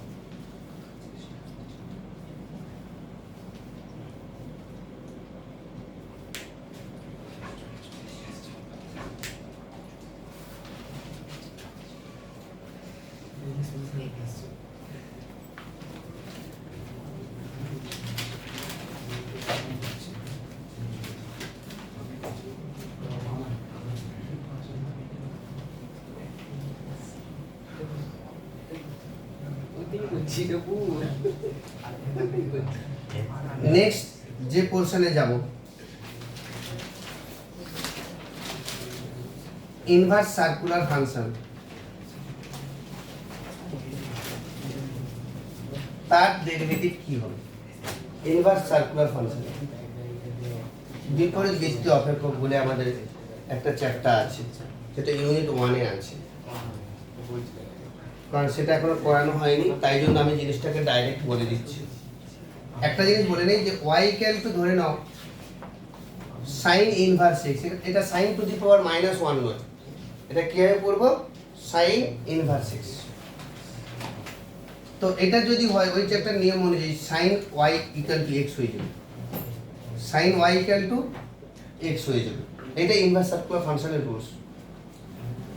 next যে পোরশনে যাব ইনভার্স সার্কুলার ফাংশন তার ডেরিভেটিভ কি হবে ইনভার্স সার্কুলার ফাংশন বিপরীত বৃত্তীয় অপেক্ষক বলে আমাদের একটা চ্যাপ্টার আছে যেটা ইউনিট 1 এ আছে কারণ সেটা এখনো পড়ানো হয়নি তাই জন্য আমি জিনিসটাকে ডাইরেক্ট বলে দিচ্ছি একটা জিনিস বলে নেই যে y ইকুয়াল টু ধরে নাও sin ইনভার্স x এটা sin টু দি পাওয়ার -1 নয় এটা কিভাবে করব sin ইনভার্স x তো এটা যদি হয় ওই চ্যাপ্টার নিয়ম অনুযায়ী sin y equal to x হয়ে যাবে sin y equal to x হয়ে যাবে এটা ইনভার্স সার্কুলার ফাংশনের রুলস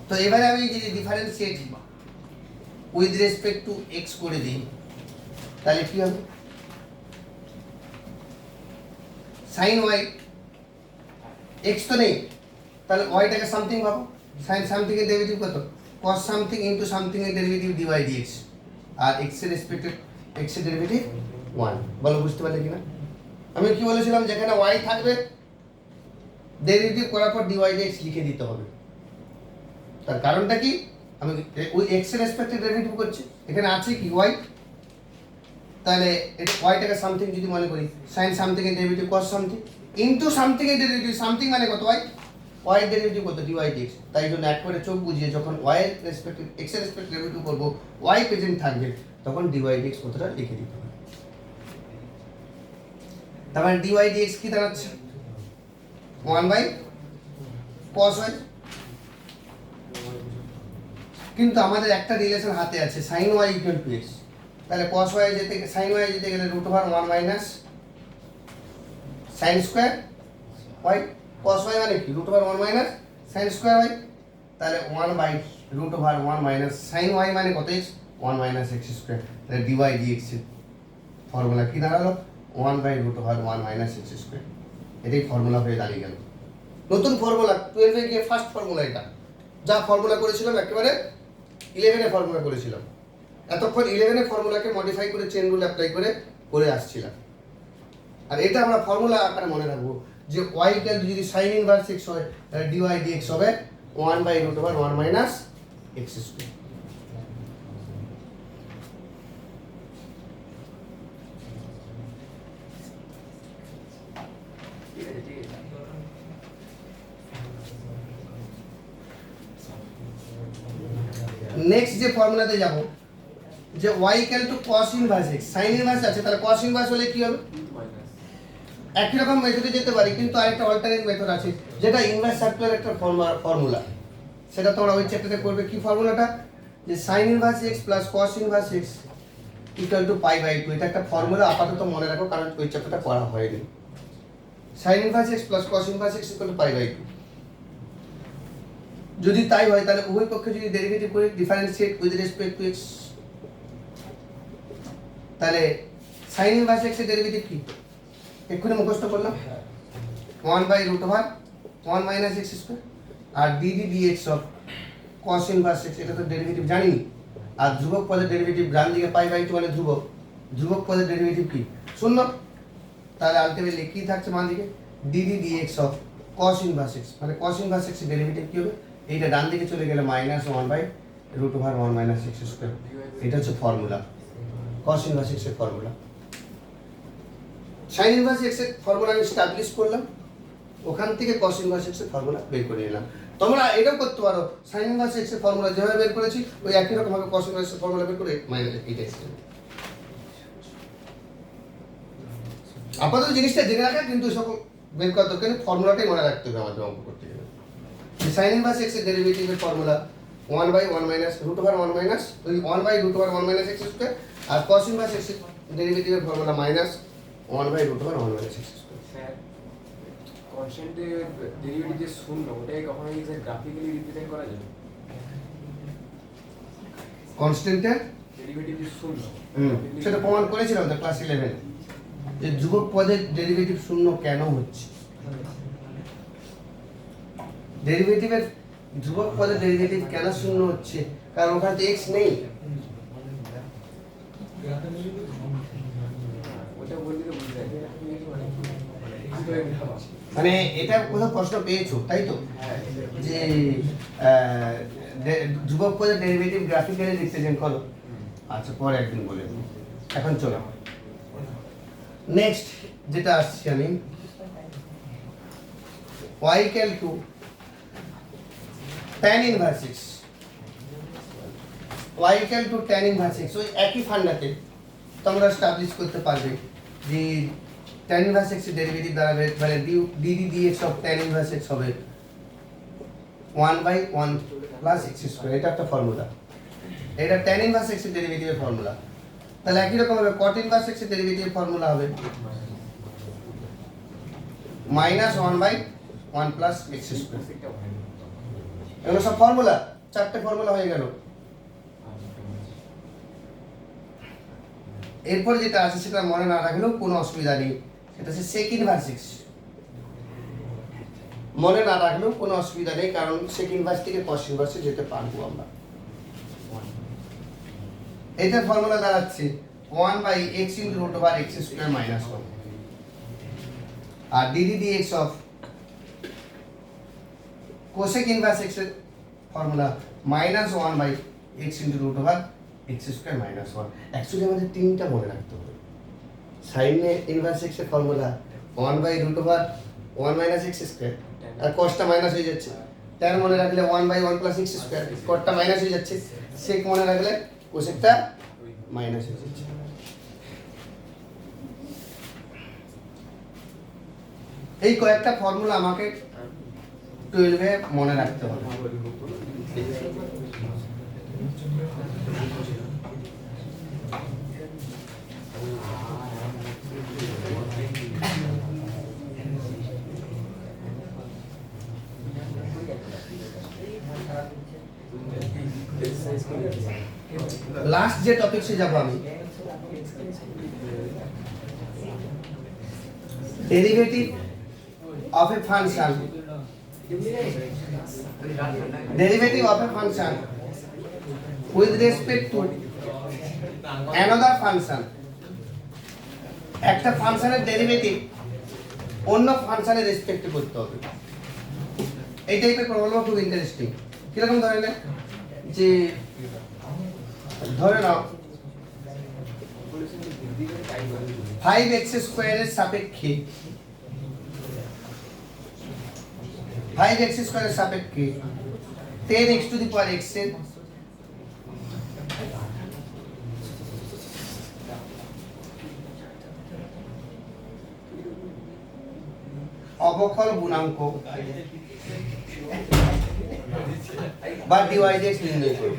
তো এবারে আমি যদি differentiate with respect to x করে দিই তাহলে কি হবে sin y x তো নেই তাহলে y টাকে সামথিং ভাবো sin সামথিং এর ডেরিভেটিভ কত cos সামথিং ইনটু সামথিং এর ডেরিভেটিভ dy dx আর x এর রেসপেক্টে x এর ডেরিভেটিভ 1 বলো বুঝতে পারলে কিনা আমি কি বলেছিলাম, যেখানে y থাকবে ডেরিভেটিভ করার পর dy dx লিখে দিতে হবে। তার কারণটা কি, আমি ওই x এর রেসপেক্টে ডেরিভেটিভ করছি, এখানে আছে কি y, তাহলে এটা y টাকে সামথিং যদি মনে করি, sin সামথিং এর derivative cos something into something এর ডেরিভেটিভ, সামথিং মানে কত y, y এর ডেরিভেটিভ কত dy dx। তাই জন্য এক করে চোখ বুঝিয়ে যখন y এর রেসপেক্টে x এর রেসপেক্টে ডেরিভেটিভ করব, y প্রেজেন্ট থাকবে, তখন dy dx কতটা লিখে দিতে হবে। তার মানে dy dx কি দাঁড়াচ্ছে 1/cos y। কিন্তু আমাদের একটা রিলেশন হাতে আছে sin y equal to x, তাহলে cos y যেতে sin y যেতে গেলে √1 minus sin square y, cos y মানে কি √1 মাইনাস sin স্কয়ার y, তাহলে 1/√1 মাইনাস sin y মানে কত x, 1 মাইনাস x স্কয়ার। তাহলে dy dx এর ফর্মুলা কি দাঁড়ালো 1/√1 মাইনাস x স্কয়ার। এটাই ফর্মুলা হয়ে দাঁড়িয়ে গেল। নতুন ফর্মুলা 12 এ গিয়ে ফার্স্ট ফর্মুলা এটা, যা ফর্মুলা করেছিলাম একেবারে 11 এ ফর্মুলা করেছিলাম, এতক্ষণ 11 এর ফর্মুলাকে মডিফাই করে চেন রুল অ্যাপ্লাই করে আসছিলাম। আর এটা আমরা ফর্মুলা আকারে মনে রাখবো যে y ইকুয়াল টু যদি sin ইনভার্স x হয় তাহলে dy dx হবে 1/√1 মাইনাস x স্কয়ার। ঠিক আছে ঠিক আছে। নেক্সট যে ফর্মুলাতে যাব, যে y equal to cos inverse x, sin inverse আছে তাহলে cos ইনভার্স হলে কি হবে, কিন্তু মাইনাস একই রকম মেথডে যেতে পারি, কিন্তু আরেকটা অল্টারনেট মেথড আছে যেটা ইনভার্স সার্কুলার একটা ফর্মুলা, সেটা তোমরা ওই চ্যাপ্টারে করবে। কি ফর্মুলাটা, যে sin inverse x plus cos inverse x equal to π/2। এটা একটা ফর্মুলা, আপাতত মনে রাখো কারণ ওই চ্যাপ্টারটা পড়া হয়নি। sin inverse x plus cos inverse x equal to π/2। যদি তাই হয় তাহলে উভয় পক্ষে যদি ডেরিভেটিভ করি differentiate with respect to x, তাহলে sin ইনভার্স x এর ডেরিভেটিভ কি এক্ষুনি মুখস্থ করলাম 1/√1 মাইনাস x স্কয়ার, আর dd dx of cos inverse x, এটা তো ডেরিভেটিভ জানি। আর ধ্রুবক পদের ডেরিভেটিভ ডান দিকে π/2 মানে ধ্রুবক পদের ডেরিভেটিভ কি 0, তাহলে আলটিমেটলি কি থাকছে বাম দিকে dd dx of cos inverse x, মানে cos ইনভার্স x এর ডেরিভেটিভ কি হবে, এইটা ডান দিকে চলে গেলে -1/√1 মাইনাস x স্কয়ার। এটা হচ্ছে ফর্মুলা cos ইনভার্স x এর ফর্মুলা। sin ইনভার্স x এর ফর্মুলা আমি এস্টাবলিশ করলাম, ওখান থেকে cos ইনভার্স x এর ফর্মুলা বের করে নিলাম। তোমরা এটাও করতে পারো, sin ইনভার্স x এর ফর্মুলা যেভাবে বের করেছি ওই একই রকম ভাবে cos ইনভার্স এর ফর্মুলা বের করে মাইনাস এইটা এসে আপাতত জিনিসটা জেনে রাখা, কিন্তু সকল বের করার দরকার নেই, ফর্মুলাটাই মনে রাখতে হবে আমাদের অঙ্ক করতে গেলে। sin ইনভার্স x এর ডেরিভেটিভের ফর্মুলা 1/1 মাইনাস √1 মাইনাস ওই 1/√1 মাইনাস x স্কয়ার, আর cos ইনভার্স x এর ডেরিভেটিভের formula -1/√1 minus x square. Sir কনস্ট্যান্টের ডেরিভেটিভ যে শূন্য ওটাকে কখনো কি স্যার গ্রাফিক্যালি রিপ্রেজেন্ট করা যাবে? কনস্ট্যান্টের ডেরিভেটিভ যে শূন্য সেটা প্রমাণ করেছিলাম তো ক্লাস 11 যে ধ্রুবক পদের ডেরিভেটিভ শূন্য কেন হচ্ছে। ডেরিভেটিভের ধ্রুবক পদের ডেরিভেটিভ কেন শূন্য হচ্ছে, কারণ ওখানে তো x নেই। ওটা বললে তো বুঝতে পারবে মানে এটা কোথাও প্রশ্ন পেয়েছো তাই তো, যে ধ্রুবক পদের ডেরিভেটিভ গ্রাফিক্যালি রিপ্রেজেন্ট করো। আচ্ছা পরে একদিন বলে দেবো, এখন চলো নেক্সট যেটা আসছি আমি, y equal two tan inverse x, y equal two tan inverse x, ওই একই ফান্ডাতে তোমরা এস্টাবলিশ করতে পারবে যে tan ইনভার্স x এর ডেরিভেটিভ দাঁড়াবে, মানে dd dx of tan inverse x হবে 1/1 প্লাস x স্কয়ার। এটা একটা ফর্মুলা, এটা tan ইনভার্স x এর ডেরিভেটিভের ফর্মুলা। তাহলে একই রকম ভাবে cot ইনভার্স x এর ডেরিভেটিভের ফর্মুলা হবে -1/1 প্লাস x স্কয়ার। এগুলো সব ফর্মুলা, চারটে ফর্মুলা হয়ে গেল। এরপর যেটা আছে সেটা মনে না রাখলেও কোনো অসুবিধা নেই, সেটা হচ্ছে sec ইনভার্স x। মনে না রাখলেও কোনো অসুবিধা নেই, কারণ sec ইনভার্স থেকে cos ইনভার্সে যেতে পারবো আমরা। এটা ফর্মুলা দাঁড়াচ্ছে 1/x √x² - 1। আর d d d x of cosec inverse x এর ফর্মুলা -1/x √√x² -1। অ্যাকচুয়ালি আমাদের তিনটা মনে রাখতে হবে। সাইন ইনভার্স এক্স এর ফর্মুলা 1/√1 - x², আর cosটা মাইনাস হয়ে যাচ্ছে। tan মনে রাখলে 1/1 + x², cotটা মাইনাস হয়ে যাচ্ছে। sec মনে রাখলে কোসেকটা মাইনাস হয়ে যাচ্ছে। এই কয়েকটা ফর্মুলা আমাকে 12 এ মনে রাখতে হবে। লাস্ট যে টপিক সে যাব আমি, derivative of a function, derivative of a function with respect to another function। একটা ফাংশনের ডেরিভেটিভ অন্য ফাংশনের রেসপেক্টে করতে হবে। এই টাইপের প্রবলেম খুব ইন্টারেস্টিং। কিরকম ধরে নেন, যে ধরে নাও 5x² এর সাপেক্ষে 5x² এর সাপেক্ষে 10x⁴ এর অবকল গুণাঙ্ক বা dy/dx নির্ণয় করব।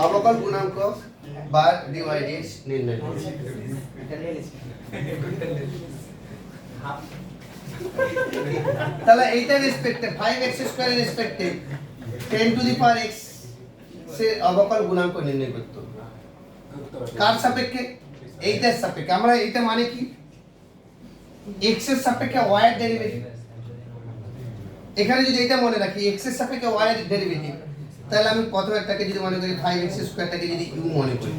অবকল গুণাঙ্ক বা dy/dx নির্ণয় করব। তাহলে এইটা রেসপেক্টে 5x² এর রেসপেক্টে 10⁻x সে অবকল গুণাঙ্ক নির্ণয় করতে হবে। কার সাপেক্ষে? এইটার সাপেক্ষে। আমরা এইটা মানে কি, x এর সাপেক্ষে y এর ডেরিভেটিভ। এখানে যদি এটা মনে রাখি x এর সাপেক্ষে y এর ডেরিভেটিভ, তাহলে আমি প্রথমেরটাকে যদি মনে করি 5x² টাকে যদি u মনে করি,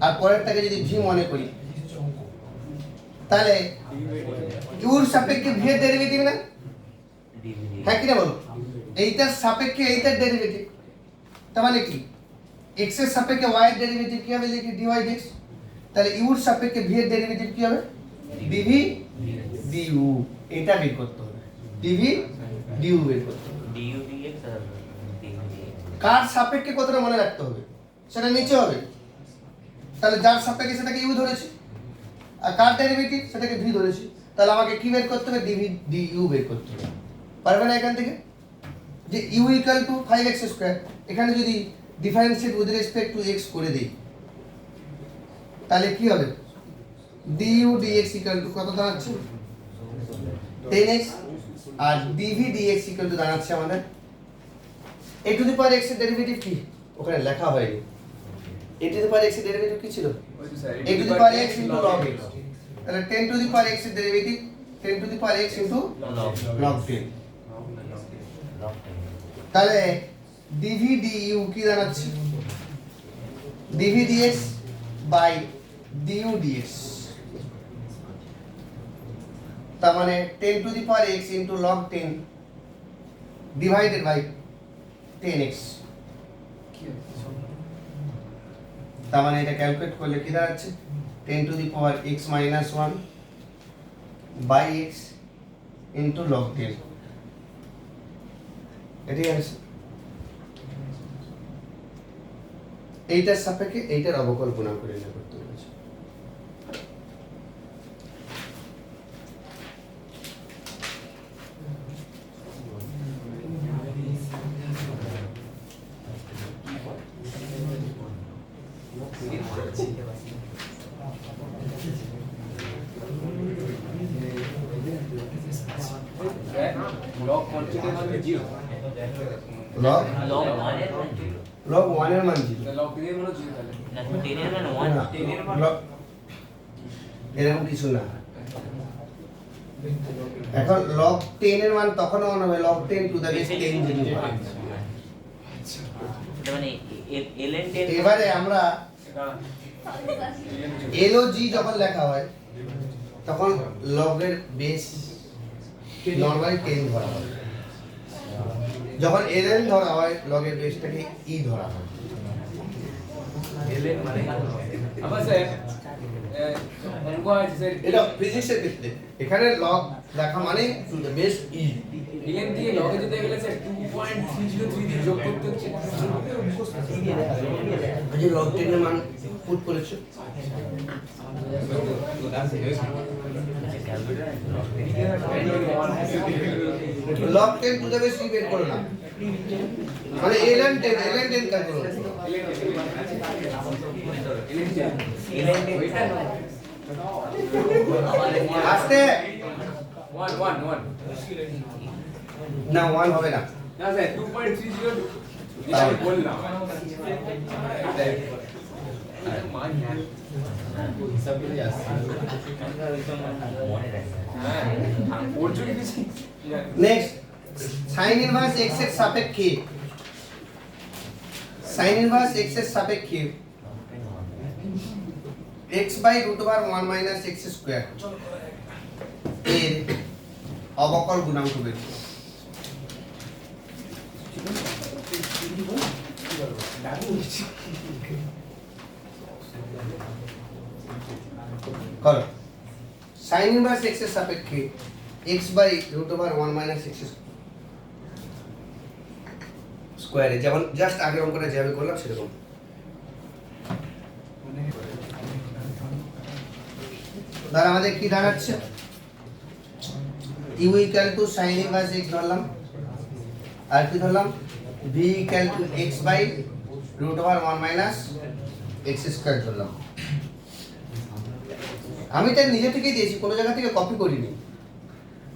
আর পরেরটাকে যদি v মনে করি, তাহলে u এর সাপেক্ষে v এর ডেরিভেটিভ না? হ্যাঁ কি না বলো? এইটার সাপেক্ষে এইটার ডেরিভেটিভ। তার মানে কি, x এর সাপেক্ষে y এর ডেরিভেটিভ কি হবে লিখি dy/dx। তাহলে u এর সাপেক্ষে v এর ডেরিভেটিভ কি হবে? dv du। এটা বের করতে হবে, dv du বের করতে হবে। du dx আর dv dx কার সাপেক্ষে কতটা মনে রাখতে হবে, সেটা নিচে হবে। তাহলে যার সাপেক্ষে সেটাকে u ধরেছি, আর কার ডেরিভেটিভ সেটাকে v ধরেছি। তাহলে আমাকে কি বের করতে হবে? dv du বের করতে হবে। পারবে না এখান থেকে? যে u = 5x², এখানে যদি differentiate with respect to x করে দেই, তাহলে কি হবে? du dx = কত দাঁড়াচ্ছে? 10x। আর dv dx = দাঁড়াচ্ছে আমাদের a⁴x এর ডেরিভেটিভ কি ওখানে লেখা হয়নি। a⁴x এর ডেরিভেটিভ কি ছিল? a⁴x * log x। তাহলে 10⁻x এর ডেরিভেটিভ 10⁻x * log 10। তাহলে dv du কি দাঁড়াচ্ছে? dv dx / du dx। তার মানে 10⁻x * log 10 divided by 10x। তার মানে এটা ক্যালকুলেট করলে কি দাঁড়াচ্ছে? 10⁻x - 1 by x * log 10। এটাই আছে। এইটার সাপেক্ষে এইটার অবকল গুণাঙ্ক নির্ণয় করতে বলেছে। লগ কনস্ট্যান্টের মান 0, log log 1 এর মান 0 log 1 এর মান 0। লগ 3 এর মান 0 তাহলে না 10 এর মান 1 না, 10 এর মান log- এরকম কিছু না। এখন log 10 এর মান তখন মনে হবে log 10 টু দ্য বেস 10 যদি হয়। এটা মানে ln 10 এবারে আমরা এটা log যখন লেখা হয় তখন log এর বেস নরমালি 10 ধরা হয়। যখন ln ধরা হয় লগের বেসটাকে e ধরা হয়। আবার স্যার অঙ্ক আছে স্যার এটা ফিজিক্সের ক্ষেত্রে এখানে লগ দেখা মানে টু দ্য বেস e। এখান থেকে লগে যেতে গেলে স্যার 2.3033 দিয়ে যোগ করতে হচ্ছে যে লগ 10 এর মান পুট করেছে log 10 to the base e বের করো না, মানে ln 10 কাজ করো। আস্তে 1 না 1 হবে না, না স্যার 2.30 যেটা আমি বললাম মান হ্যাঁ ওর জন্য কিছু নেক্সট sin ইনভার্স x এর সাপেক্ষে sin ইনভার্স x এর সাপেক্ষে x by root over 1 minus x square এর অবকল গুণাঙ্ক বের করো। করো sin ইনভার্স x এর সাপেক্ষে x by root over 1 minus x স্কয়ারে, যেমন জাস্ট আগের অঙ্কটা যেভাবে করলাম সেরকম। ধর আমাদের কি দাঁড়াচ্ছে, u equal to sin inverse x ধরলাম, আর কি ধরলাম v equal to x by root over 1 minus x square ধরলাম। আমি তার নিজে থেকেই দিয়েছি, কোনো জায়গা থেকে কপি করিনি।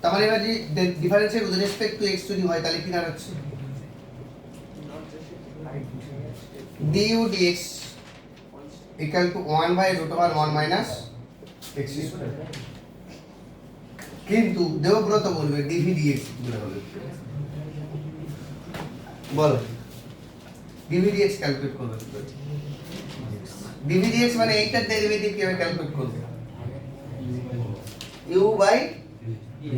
তার মানে এবার যদি differentiate with respect to x যদি হয় তাহলে কি দাঁড়াচ্ছে, du dx equal to 1 by root over 1 minus x square। কিন্তু দেবব্রত বলবে dv dx বলে হবে, বলো dv dx ক্যালকুলেট করবে কি করে? dv dx মানে এইটার ডেরিভেটিভ কিভাবে ক্যালকুলেট করবে, u by v।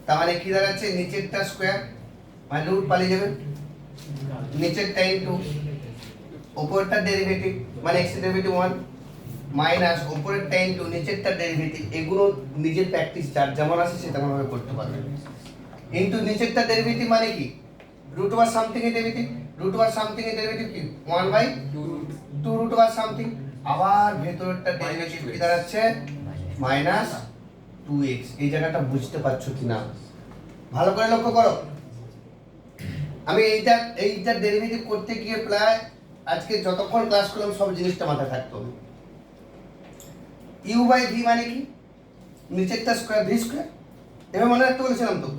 তার মানে কি দাঁড়াচ্ছে, নিচেরটা স্কয়ার মানে রুট পালিয়ে যাবে, নিচেরটা ইনটু উপরেরটা ডেরিভেটিভ মানে x এর ডেরিভেটিভ 1 মাইনাস উপরেরটা ইনটু নিচেরটা ডেরিভেটিভ। এগুলো নিজের প্র্যাকটিস যার যেমন আছে সে তেমন ভাবে করতে পারবে। ইনটু নিচেরটা ডেরিভেটিভ মানে কি, রুট ওভার সামথিং এর ডেরিভেটিভ, রুট ওভার সামথিং এর ডেরিভেটিভ কি 1 বাই 2 রুট ওভার সামথিং। আবার ভেতরেরটা ডেরিভেটিভ কি দাঁড়াচ্ছে মাইনাস 2x। এই জায়গাটা বুঝতে পারছো কিনা ভালো করে লক্ষ্য করো। আমি এইটার ডেরিভেটিভ করতে গিয়ে প্রায় আজকে যতক্ষণ ক্লাস করলাম সব জিনিসটা মাথায় থাকতো। u বাই v মানে কি, নিচেরটা স্কয়ার v স্কয়ার, এবার মনে রাখতে বলেছিলাম তো,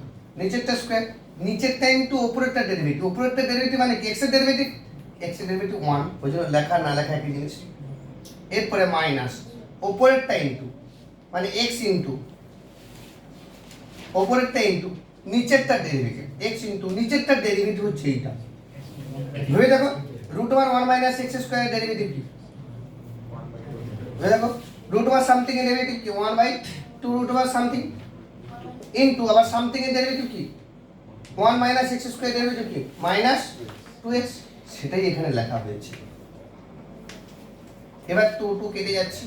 নিচেরটা স্কয়ার নিচেরটা ইনটু উপরেরটা ডেরিভেটিভ। উপরেরটা ডেরিভেটিভ মানে কি, x এর ডেরিভেটিভ, x এর ডেরিভেটিভ 1, ওই জন্য লেখা না লেখা একই জিনিস। এরপরে মাইনাস উপরেরটা ইনটু মানে x ইনটু উপরেরটা ইনটু নিচেরটা ডেরিভেটিভ, x ইনটু নিচেরটা ডেরিভেটিভ হচ্ছে এইটা। ভেবে দেখো root over 1 minus x square এর ডেরিভেটিভ কি, ভেবে দেখো রুট ওভার সামথিং এর ডেরিভেটিভ কি 1 by 2 root over something into আবার সামথিং এর ডেরিভেটিভ কি 1 মাইনাস x স্কয়ার ডেরিভেটিভ কি মাইনাস 2x। সেটাই এখানে লেখা হয়েছে। এবার 2 2 কেটে যাচ্ছে,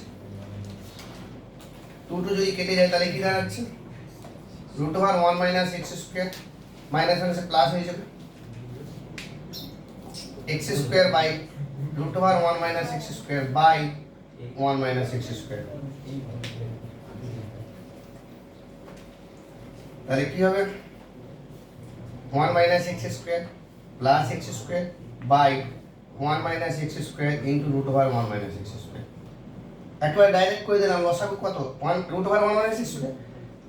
2 2 যদি কেটে যায় তাহলে কি দাঁড়াচ্ছে, root over 1 minus x square minus মাইনাসে প্লাস হয়ে যাবে, x square by root over 1 minus x square by 1 minus x square. তাহলে কি হবে 1 minus x square plus x square by 1 minus x square into root over 1 minus x square. একবার direct করে দিলাম, লসাগু কত 1 root over 1 minus x square,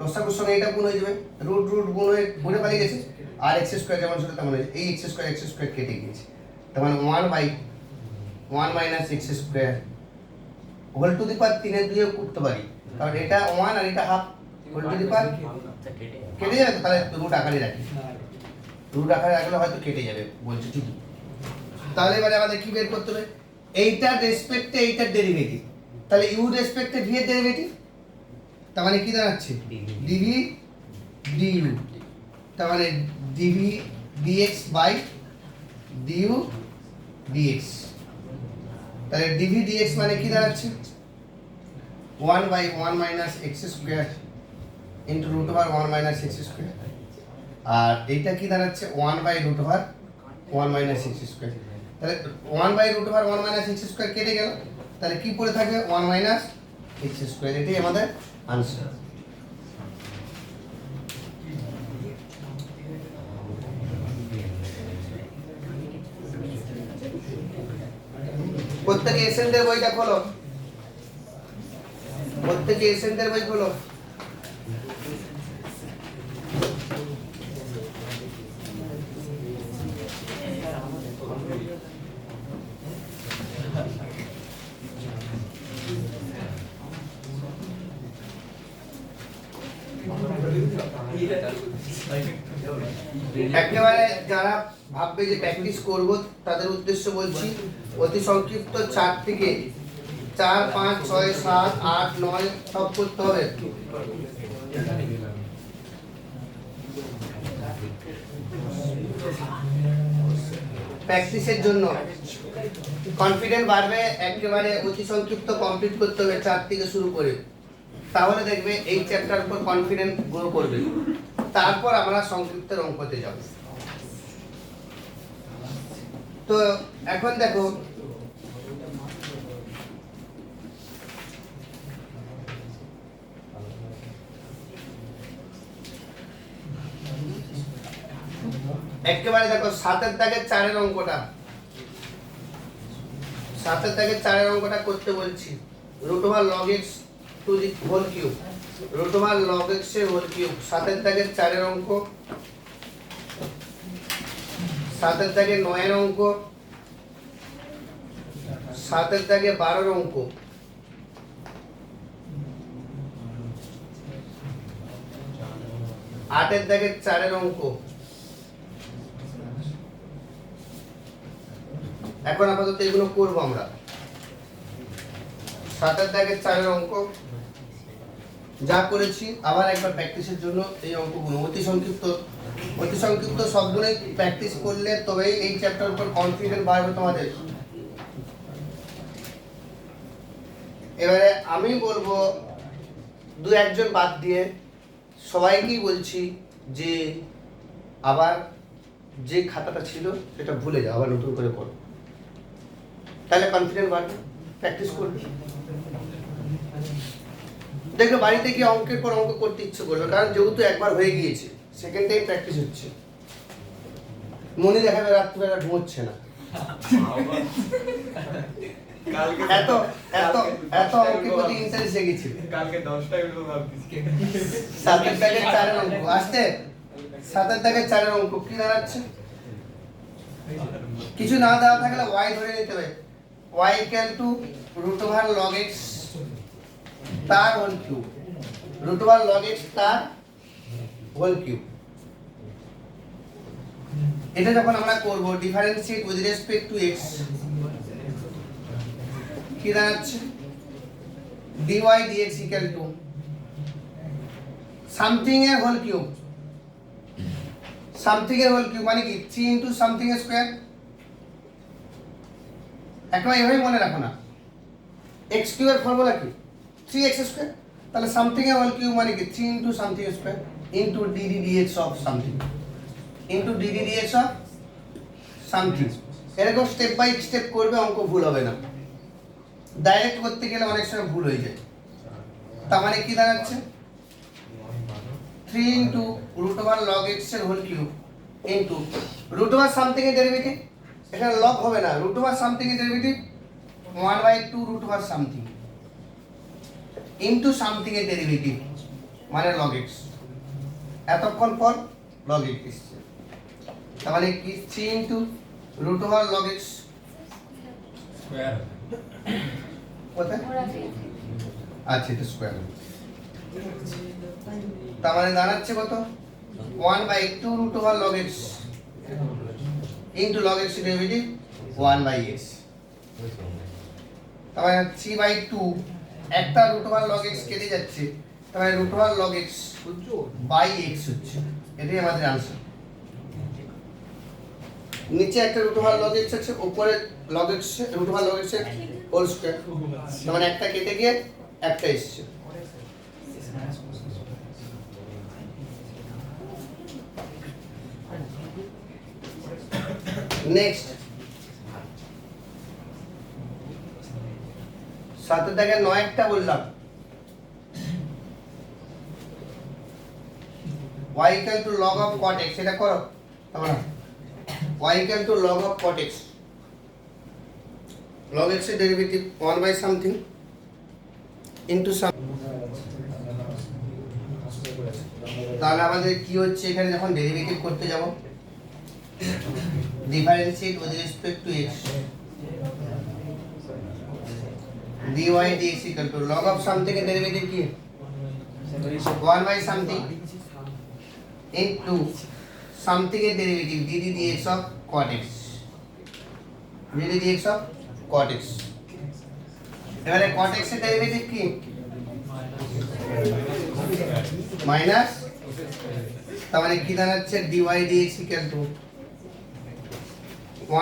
লসাগুর সঙ্গে এটা গুণ হয়ে যাবে, রুট রুট গুণ হয়ে গুণে পালিয়ে গেছে, আর x স্কয়ার যেমন ছিল তেমন হয়েছে, এই x স্কয়ার কেটে গিয়েছে। তার মানে 1 by 1 minus x square whole to the power 3 এর 2 এ করতে পারি, কারণ এটা 1 আর এটা হাফ, হোল টু দি পাওয়ার কেটে যাবে। তাহলে রুট আকারে রাখি, রুট আকারে রাখলে হয়তো কেটে যাবে বলছে ঠিকই। তাহলে এবারে আমাদের কি বের করতে হবে, এইটার রেসপেক্টে এইটার ডেরিভেটিভ, তাহলে u রেসপেক্টে v এর ডেরিভেটিভ তার মানে কি দাঁড়াচ্ছে ডিভি ডিইউ, তার মানে dv dx by du dx. তাহলে ডিভি ডিএক্স মানে কি দাঁড়াচ্ছে 1/1 minus x square into root over 1 minus x square, আর এইটা কি দাঁড়াচ্ছে 1/√1 মাইনাস এক্স স্কোয়ার। তাহলে 1/√1 মাইনাস এক্স স্কোয়ার কেটে গেল, তাহলে কি পড়ে থাকবে 1 মাইনাস এক্স স্কোয়ার। এটাই আমাদের আনসার। প্রত্যেকে এসেন্টের বইটা খোলো, প্রত্যেকে এসেন্টের বই খোলো। একেবারে যারা ভাববে যে প্র্যাকটিস করব তাদের উদ্দেশ্য বলছি, অতি সংক্ষিপ্ত 4 থেকে 4 5 6 7 8 9 সব করতে হবে। প্র্যাকটিসের জন্য কনফিডেন্ট বাড়বে, একেবারে অতি সংক্ষিপ্ত কমপ্লিট করতে হবে 4 থেকে শুরু করে, তাহলে দেখবে এই চ্যাপ্টার উপর কনফিডেন্ট গ্রো করবে। তারপর আমরা সংক্ষিপ্তের অঙ্কতে যাব। তো এখন দেখো একেবারে দেখো 7 দাগের 4 অঙ্কটা, 7 দাগের 4 অঙ্কটা করতে বলছি। Root over log x to the whole cube, root over log x এর হোল কিউব, 7 দাগের 4 অঙ্ক, 7 দাগের 9 অঙ্ক, 7 দাগের 12 অঙ্ক, 8 দাগের 4 অঙ্ক। এখন আপাতত এগুলো করবো আমরা। 7 দাগের 4 অঙ্ক যা করেছি আবার একবার প্র্যাকটিসের জন্য এই অঙ্কগুলো অতি সংক্ষিপ্ত সবগুলোই প্র্যাকটিস করলে তবেই এই চ্যাপ্টার উপর কনফিডেন্ট বাড়বে তোমাদের। এবারে আমি বলবো 2-1 জন বাদ দিয়ে সবাইকেই বলছি যে আবার যে খাতাটা ছিল সেটা ভুলে যাও, আবার নতুন করে পড়ো, তাহলে কনফিডেন্ট বাড়বে, প্র্যাকটিস করবে। দেখো বাড়িতে গিয়ে অঙ্কের পর অঙ্ক করতে ইচ্ছে করবে, কারণ যেহেতু একবার হয়ে গিয়েছে সেকেন্ড টাইম প্র্যাকটিস হচ্ছে। মনে দেখাবে রাত্রিবেলা ঘুমোচ্ছে না, এত এত এত অঙ্কের প্রতি ইন্টারেস্ট জেগেছিল। কালকে 10টায় উঠবো ভাবছি। 7 দাগের 4 অঙ্ক আসছে, 7 দাগের 4 অঙ্ক কি দাঁড়াচ্ছে, কিছু না দেওয়া থাকলে y ধরে নিতে হবে, y equal to root over log x তার whole cube, root over log x তার হোল কিউব। এটা যখন আমরা করব differentiate with respect to x, কি দাঁড়াচ্ছে dy dx equal to something এর হোল কিউব, সামথিং এর হোল কিউব মানে কি 3 ইনটু সামথিং এর স্কয়ার। একবার এভাবেই মনে রাখো না, x কিউব এর ফর্মুলা কি 3x স্কয়ার, তাহলে সামথিং এর হোল কিউব মানে কি 3 into something square into dd dx of something, into dd dx of something. এরকম স্টেপ বাই স্টেপ করবে, অঙ্ক ভুল হবে না। ডাইরেক্ট করতে গেলে অনেক সময় ভুল হয়ে যায়। তার মানে কি দাঁড়াচ্ছে 3 into root over log x এর whole cube into root over something এর ডেরিভেটিভ, এখানে লগ হবে না, রুট ওভার সামথিং এর derivative 1/2 root over something into something এর ডেরিভেটিভ মানে লগ x, এতক্ষণ পর লগ x এসেছে। তার মানে কি 3 into root over log x square কোথায়, আচ্ছা এটা স্কয়ার, তার মানে দাঁড়াচ্ছে কত 1/2 root over log x into log x derivative 1/x, তার মানে 3/2 একটা রুট ওভার লগ x কেটে যাচ্ছে, তাহলে root over log x by x হচ্ছে, এটাই আমাদের আনসার। নিচে একটা রুট ওভার লগ এক্স আছে, উপরে log x root over log x whole square, মানে একটা কেটে গিয়ে একটা এসছে। নেক্সট 7 থেকে 9 একটা বললাম, y equal to log of cot x, এটা করো তোমরা। y equal to log of cot x, log x এর derivative 1 by something into some, তাহলে আমাদের কি হচ্ছে এখানে যখন ডেরিভেটিভ করতে যাব, differentiate with respect to x, dy dx equal to log of something এর ডেরিভেটিভ কি 1 by something into something এর derivative dd dx of cot x, dd dx of cot x। এবারে cot x এর derivative কি minus, তার মানে কি দাঁড়াচ্ছে dy dx equal to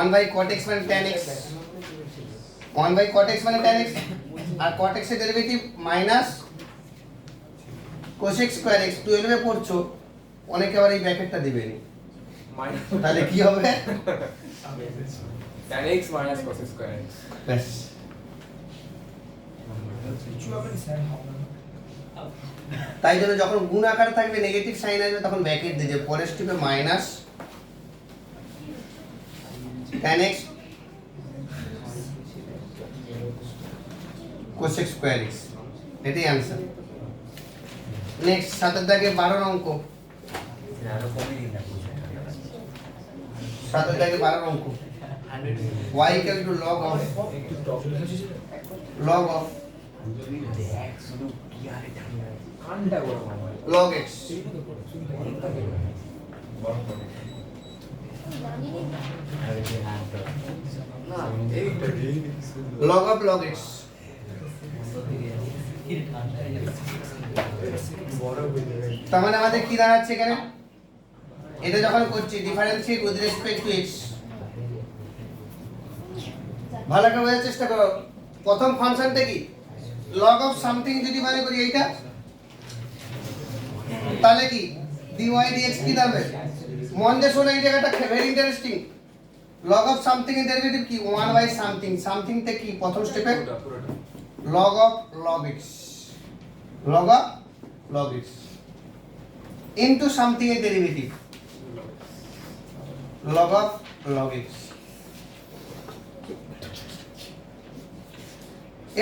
1 by cot x মানে tan x, 1 by cot x মানে tan x, আর cot x এর derivative minus cos x square x। 12 এ পড়ছো, অনেকে আবার এই ব্র্যাকেটটা দিবেনি, তাহলে কি হবে tan x minus cos x square x। ব্যাস। তাই জন্য যখন গুণ আকারে থাকবে নেগেটিভ সাইন আসবে তখন ব্র্যাকেট দিয়ে দেবে, পরের স্টেপে minus tan x cos x square x, এটাই आंसर। নেক্সট 7 থেকে 12 অঙ্ক, 7 থেকে 12 অঙ্ক, y equal to log of log x, log of log x, তার মানে আমাদের কি দাঁড়াচ্ছে এখানে, এটা যখন করছি differentiate with respect to x, ভালো করে বোঝার চেষ্টা করো। প্রথম ফাংশনটা কি log of something যদি মানে করি এইটা, তাহলে কি dy dx কি দাঁড়াবে, মন দিয়ে শোনো এই জায়গাটা very interesting. log of something এর ডেরিভেটিভ কি 1 by something, something তে কি প্রথম স্টেপে log of log x, log of log x into something এর derivative log of log x,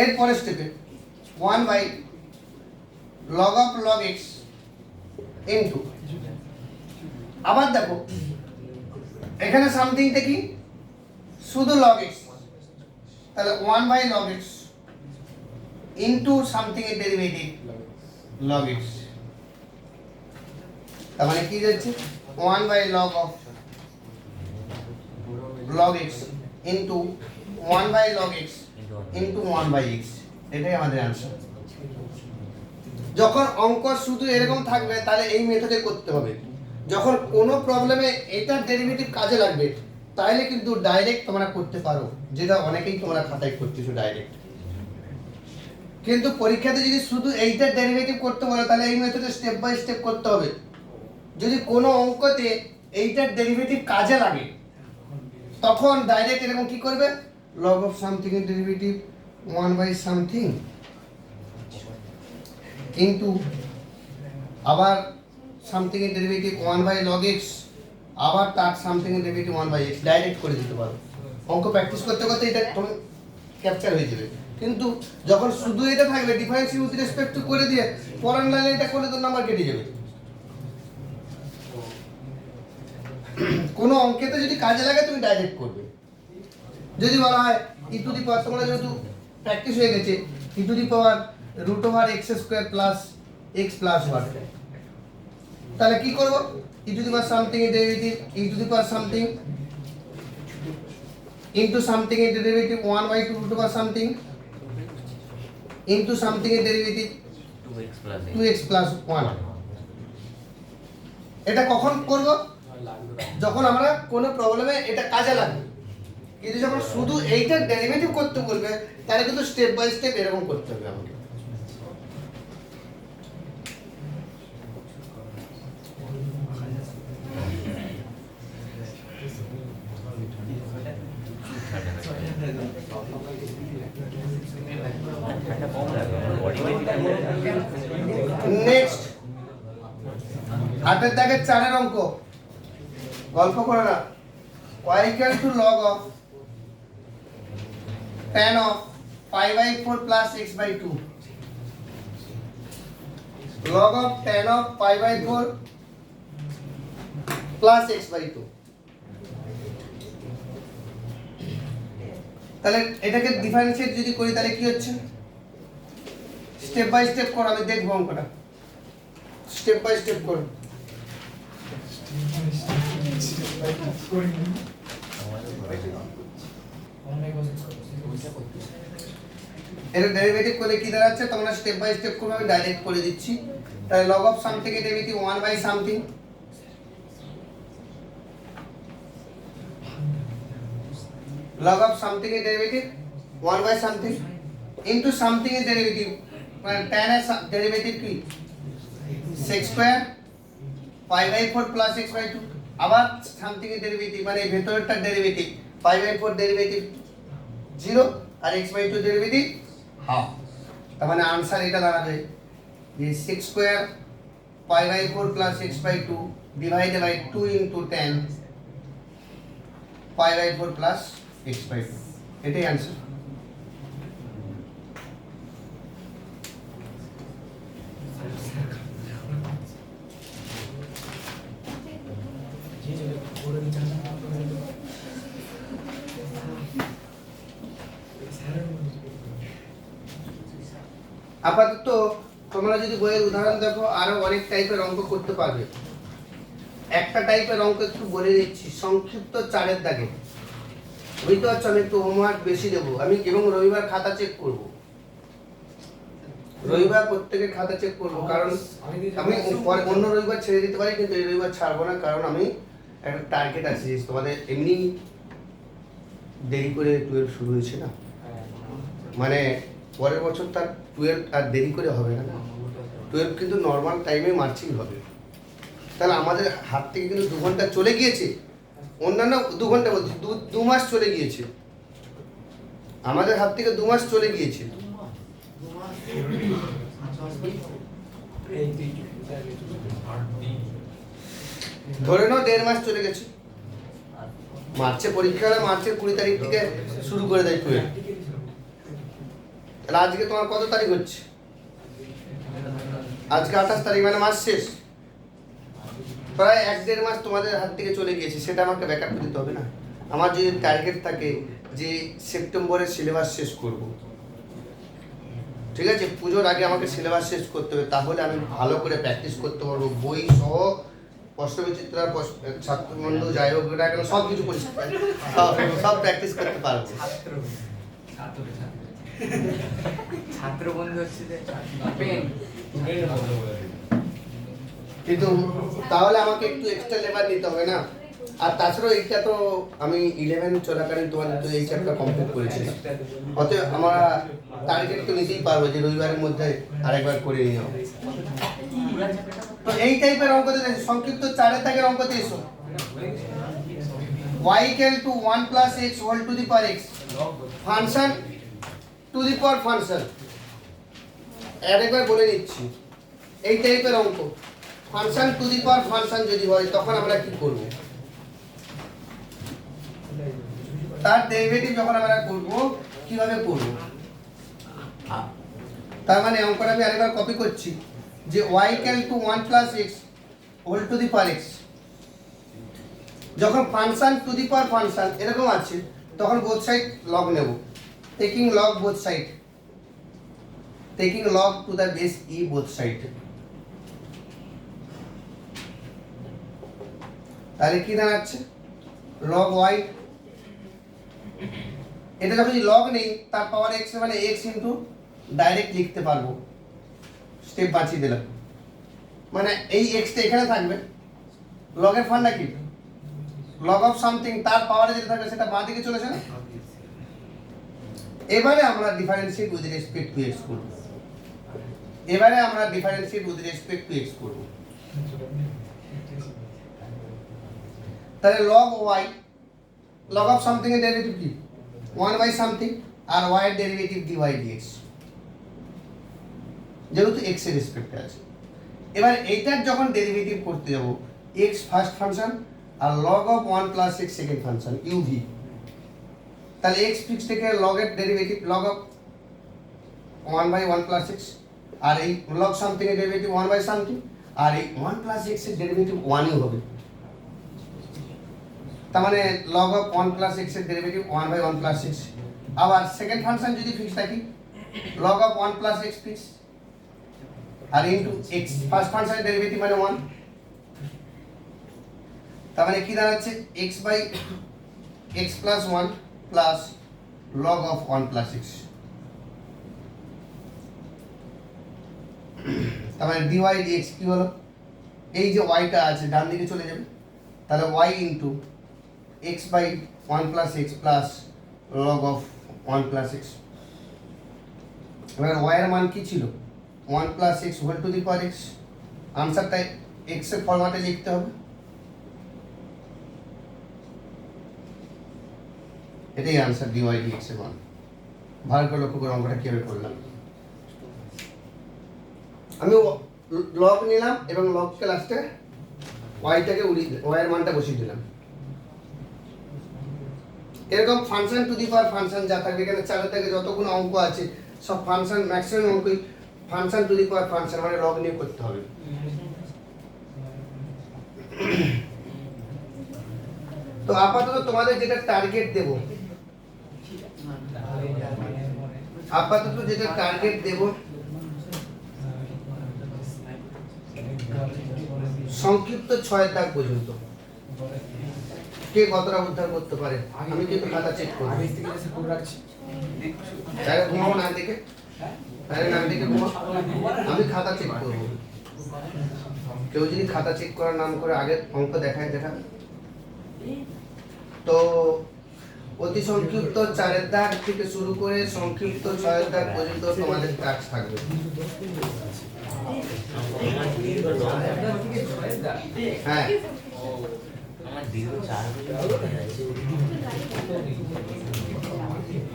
এর পরের স্টেপে 1 by log of log x into, আবার দেখো এখানে সামথিং তে কি শুধু log x, তাহলে 1 by log x into something এর ডেরিভেটিভ log x, তার মানে কি যাচ্ছে 1 by log of log x into 1 by log x into 1 by x, এটাই আমাদের आंसर। যখন অঙ্ক শুধু এরকম থাকবে তাহলে এই মেথডে করতে হবে, যখন কোনো প্রবলেমে এটার ডেরিভেটিভ কাজে লাগবে তাহলে কিন্তু ডাইরেক্ট তোমরা করতে পারো, যেটা অনেকেই তোমরা খাতায় করতেছো ডাইরেক্ট। কিন্তু পরীক্ষাতে যদি শুধু এইটার ডেরিভেটিভ করতে বলে তাহলে এই মেথডে স্টেপ বাই স্টেপ করতে হবে। যদি কোনো অঙ্কতে এইটার ডেরিভেটিভ কাজে লাগে তখন ডাইরেক্ট এরকম কি করবে, log of something এর ডেরিভেটিভ 1 by something কিন্তু আবার সামথিং এর ডেরিভেটিভ 1 by log x, আবার তার সামথিং এর ডেরিভেটিভ 1 by x, ডাইরেক্ট করে দিতে পারো। অঙ্ক প্র্যাকটিস করতে করতে এটা তুমি ক্যাপচার হয়ে যাবে। কিন্তু যখন শুধু এটা থাকবে ডিফারেন্সিয়েট উইথ রেসপেক্ট টু করে দিয়ে পরের লাইনে এটা করলে তো নাম্বার কেটে যাবে। কোনো অঙ্কেতে যদি কাজে লাগে তুমি ডাইরেক্ট করবে। যদি বলা হয় ই টু দি পাওয়ার, তোমরা যেহেতু প্র্যাকটিস হয়ে গেছে, e to the power root over x square plus x plus one, তাহলে কি করব, e to the power something এর derivative e to the power something into something এর derivative 1 by 2 root over something into something এর derivative 2x plus 2x plus 1। এটা কখন করব? যখন আমরা কোনো প্রবলেমে এটা কাজে লাগবে। কিন্তু যখন শুধু এইটার ডেরিভেটিভ করতে বলবে তাহলে কিন্তু স্টেপ বাই স্টেপ এরকম করতে হবে আমাকে। ঠান্ডা কম লাগে বডি নেক্সট 8 দাগের 4 অঙ্ক, গল্প করো না। y equal to log of tan of 5/4 plus x/2, log of tan of 5/4 plus x/2। তাহলে এটাকে ডিফারেন্সিয়েট যদি করি তাহলে কি হচ্ছে? স্টেপ বাই স্টেপ করো, আমি দেখবো অঙ্কটা। স্টেপ বাই স্টেপ করো। এর ডেরিভেটিভ করে কি দাঁড়াচ্ছে তোমরা স্টেপ বাই স্টেপ করবে, আমি ডাইরেক্ট করে দিচ্ছি। তাহলে log of something এর derivative 1 by something, log of something এর derivative 1 by something into something এর ডেরিভেটিভ, মানে tan এর ডেরিভেটিভ কি sec স্কয়ার 5/4 plus x/2, আবার সামথিং এর ডেরিভেটিভ মানে ভেতরটার ডেরিভেটিভ 5/4 ডেরিভেটিভ 0 আর x/2 ডেরিভেটিভ হাফ। তার মানে आंसर এটা দাঁড়াবে যে sec square 5/4 plus x/2 divided by 2 into tan 5/4 plus x/2, এটাই आंसर। আপাতত তোমরা যদি বইয়ের উদাহরণ দেখো আরো অনেক টাইপের অঙ্ক করতে পারবে। একটা টাইপের অঙ্ক একটু বলে দিচ্ছি, সংক্ষিপ্ত 4 দাগে। বুঝতে পারছো, আমি একটু হোমওয়ার্ক বেশি দেবো আমি, এবং রবিবার খাতা চেক করব। রবিবার প্রত্যেকের খাতা চেক করব, কারণ আমি পরে অন্য রবিবার ছেড়ে দিতে পারি, কিন্তু এই রবিবার ছাড়বো না, কারণ আমি একটা টার্গেট আছে। তোমাদের এমনি দেরি করে 12 শুরু হয়েছে না, মানে পরের বছর তার 12 আর দেরি করে হবে না। 12 কিন্তু নর্মাল টাইমে মার্চিং হবে। তাহলে আমাদের হাত থেকে কিন্তু 2 ঘন্টা চলে গিয়েছে, অন্যান্য 2 ঘন্টা বলছি 2 মাস চলে গিয়েছে, আমাদের হাত থেকে 2 মাস চলে গিয়েছে। ধরে নাও 1.5 মাস চলে গেছে। মার্চে পরীক্ষা হলে মার্চের 20 তারিখ থেকে শুরু করে দেয় 12। তাহলে আজকে তোমার কত তারিখ হচ্ছে? আজকে 28 তারিখ, মানে মাস শেষ। প্রায় 1-1.5 মাস তোমাদের হাত থেকে চলে গিয়েছে, সেটা আমাকে ব্যাকআপ দিতে হবে না। আমার যদি টার্গেট থাকে যে সেপ্টেম্বরে সিলেবাস শেষ করব, ঠিক আছে, পুজোর আগে আমাকে সিলেবাস শেষ করতে হবে, তাহলে আমি ভালো করে প্র্যাকটিস করতে পারবো। বই সহ প্রশ্নবিচিত্রা, ছাত্রবন্ধু, যাই হোক না কেন সব কিছু সব প্র্যাকটিস করতে পারবো। ছাত্র বন্ধু হচ্ছে যে কিন্তু তাহলে আমাকে একটু এক্সট্রা লেবার নিতে হবে না। আর তাছাড়াও এইটা তো আমি 11 চলাকালীন তোমাদের তো এই চ্যাপ্টার কমপ্লিট করেছিলাম, অতএব আমরা টার্গেট তো নিতেই পারবো যে রবিবারের মধ্যে আরেকবার করে নিয়ে যাবো। তো এই টাইপের অঙ্কতে সংক্ষিপ্ত 4 দাগের অঙ্কতে এসো। y equal to 1 plus x whole to the power x, function to the power function. আরেকবার বলে নিচ্ছি, এই টাইপের অঙ্ক function to the power function যদি হয় তখন আমরা কি করব? তার ডেরিভেটিভ যখন আমরা করব কিভাবে করব? তার মানে অঙ্কটা আমি আরেকবার কপি করছি যে y equal to 1 plus x whole to the power x, যখন function to the power function এরকম আছে তখন বোথ সাইড লগ নেব, taking log both side, taking log to the base e both side. তাহলে কি দাঁড়াচ্ছে? লগ y, এটা যখন লগ নেই তার পাওয়ার x মানে x ইনটু ডাইরেক্ট লিখতে পারবো স্টেপ বাঁচিয়ে দিলাম, মানে এই এক্সটা এখানে থাকবে, লগের ফান্ডা কি লগ অফ সামথিং তার পাওয়ারে যেটা থাকবে সেটা বাঁ দিকে চলেছে না। এবারে আমরা differentiate with respect to x করব, এবারে আমরা differentiate with respect to x করব। তাহলে log y, log of something এর ডেরিভেটিভ কি 1 বাই সামথিং, আর y এর ডেরিভেটিভ dy dx, যেহেতু x এর রেসপেক্টে আছে। এবার এইটার যখন ডেরিভেটিভ করতে যাব, x ফার্স্ট ফাংশন আর log of 1 plus x second function uv, তাহলে x ফিক্স থেকে log এর derivative log of 1 by 1 plus x, আর এই log সামথিং এর ডেরিভেটিভ 1 বাই সামথিং, আর এই 1 প্লাস x এর ডেরিভেটিভ 1 ই হবে। তার মানে log অফ 1 প্লাস x এর ডেরিভেটিভ 1 বাই 1 প্লাস x, আবার সেকেন্ড ফাংশন যদি ফিক্স থাকে log of 1 plus x fix, আর ইনটু x ফার্স্ট ফাংশনের ডেরিভেটিভ মানে 1, তার মানে কি দাঁড়াচ্ছে x by x plus 1 plus log of 1 plus x, তার মানে dy dx কি হলো, এই যে y টা আছে ডান দিকে চলে যাবে, তাহলে y into x by 1 plus x plus log of 1 plus x। এবার y এর মান কি ছিল 1 plus x whole to the power x, আনসারটা x এর ফরম্যাটে লিখতে হবে, এটাই আনসার dy dx এর মান। ভালো করে লক্ষ্য করে অঙ্কটা কিভাবে করলাম, আমি লগ নিলাম এবং লগকে লাস্টে ওয়াইটাকে উড়িয়ে ওয়াই এর মানটা বসিয়ে দিলাম। এরকম function to the power function যা থাকবে, এখানে চারের থেকে যতগুলো অঙ্ক আছে সব ফাংশন ম্যাক্সিমাম অঙ্কই function to the power function মানে লগ নিয়ে করতে হবে। তো আপাতত তোমাদের যেটা টার্গেট দেব, আপাতত যেটা টার্গেট দেব সংক্ষিপ্ত 6 দাগ পর্যন্ত কে কতটা উদ্ধার করতে পারে। আমি কিন্তু খাতা চেক করব, আগে থেকে এসে করে রাখছি। তাই ঘুমাও না দেখে, তাই না দেখে ঘুমাও, আমি খাতা চেক করব। কেউ যদি খাতা চেক করার নাম করে আগে অঙ্ক দেখায় দেখা, তো অতি সংক্ষিপ্ত 4 দাগ থেকে শুরু করে সংক্ষিপ্ত 6 দাগ পর্যন্ত তোমাদের কাজ থাকবে। হ্যাঁ আমার দীর্ঘ 4 বছর আছে।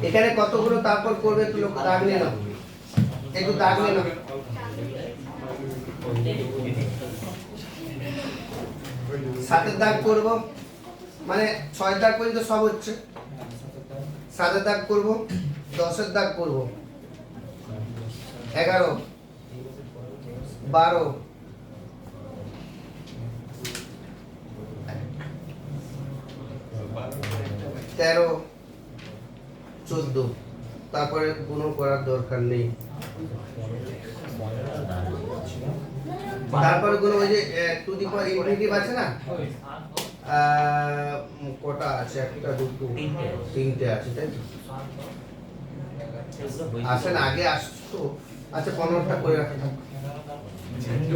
এখানে কতগুলো তারপর করবে একটু লোক দাগ নিয়ে নাও, একটু দাগ নিয়ে নাও। 7 দাগ করব, মানে 6 দাগ পর্যন্ত সব হচ্ছে। 7 দাগ করব, 10 দাগ করব, 11, 12, 13, 14, তারপরে কোনো করার দরকার নেই। তারপরে কোনো ওই যে টু দি পাওয়ার ইনফিনিটিভ আছে না, কটা আছে, একটা দুটো তিনটে আছে, তাই তো আসেন আগে আসতো। আচ্ছা 15টা করে রাখা থাক।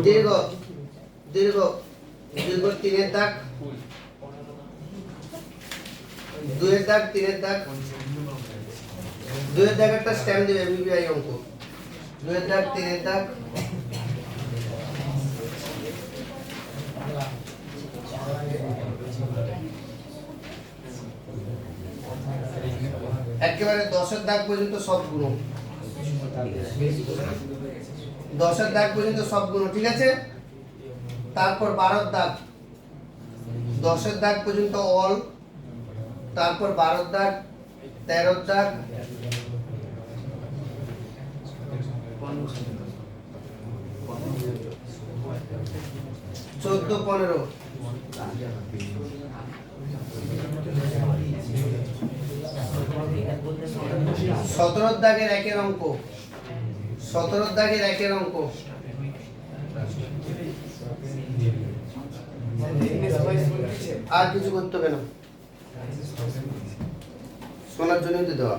দীর্ঘ দীর্ঘ দীর্ঘ 3 দাগ, 2 দাগ, 3 দাগ, 2 দাগ একটা স্ট্যাম্প দেবে বিবিআই অঙ্ক, 2 দাগ, 3 দাগ, একেবারে 10 দাগ পর্যন্ত সব গুণ, 10 দাগ পর্যন্ত সব গুণ, ঠিক আছে। তারপর 12 দাগ, 10 দাগ পর্যন্ত অল, তারপর 12 দাগ, 13 দাগ, 14, 15, 17 দাগের একের অঙ্ক, 17 দাগের একের অঙ্ক, আর কিছু করতে হবে না, শোনার জন্যই তো দেওয়া।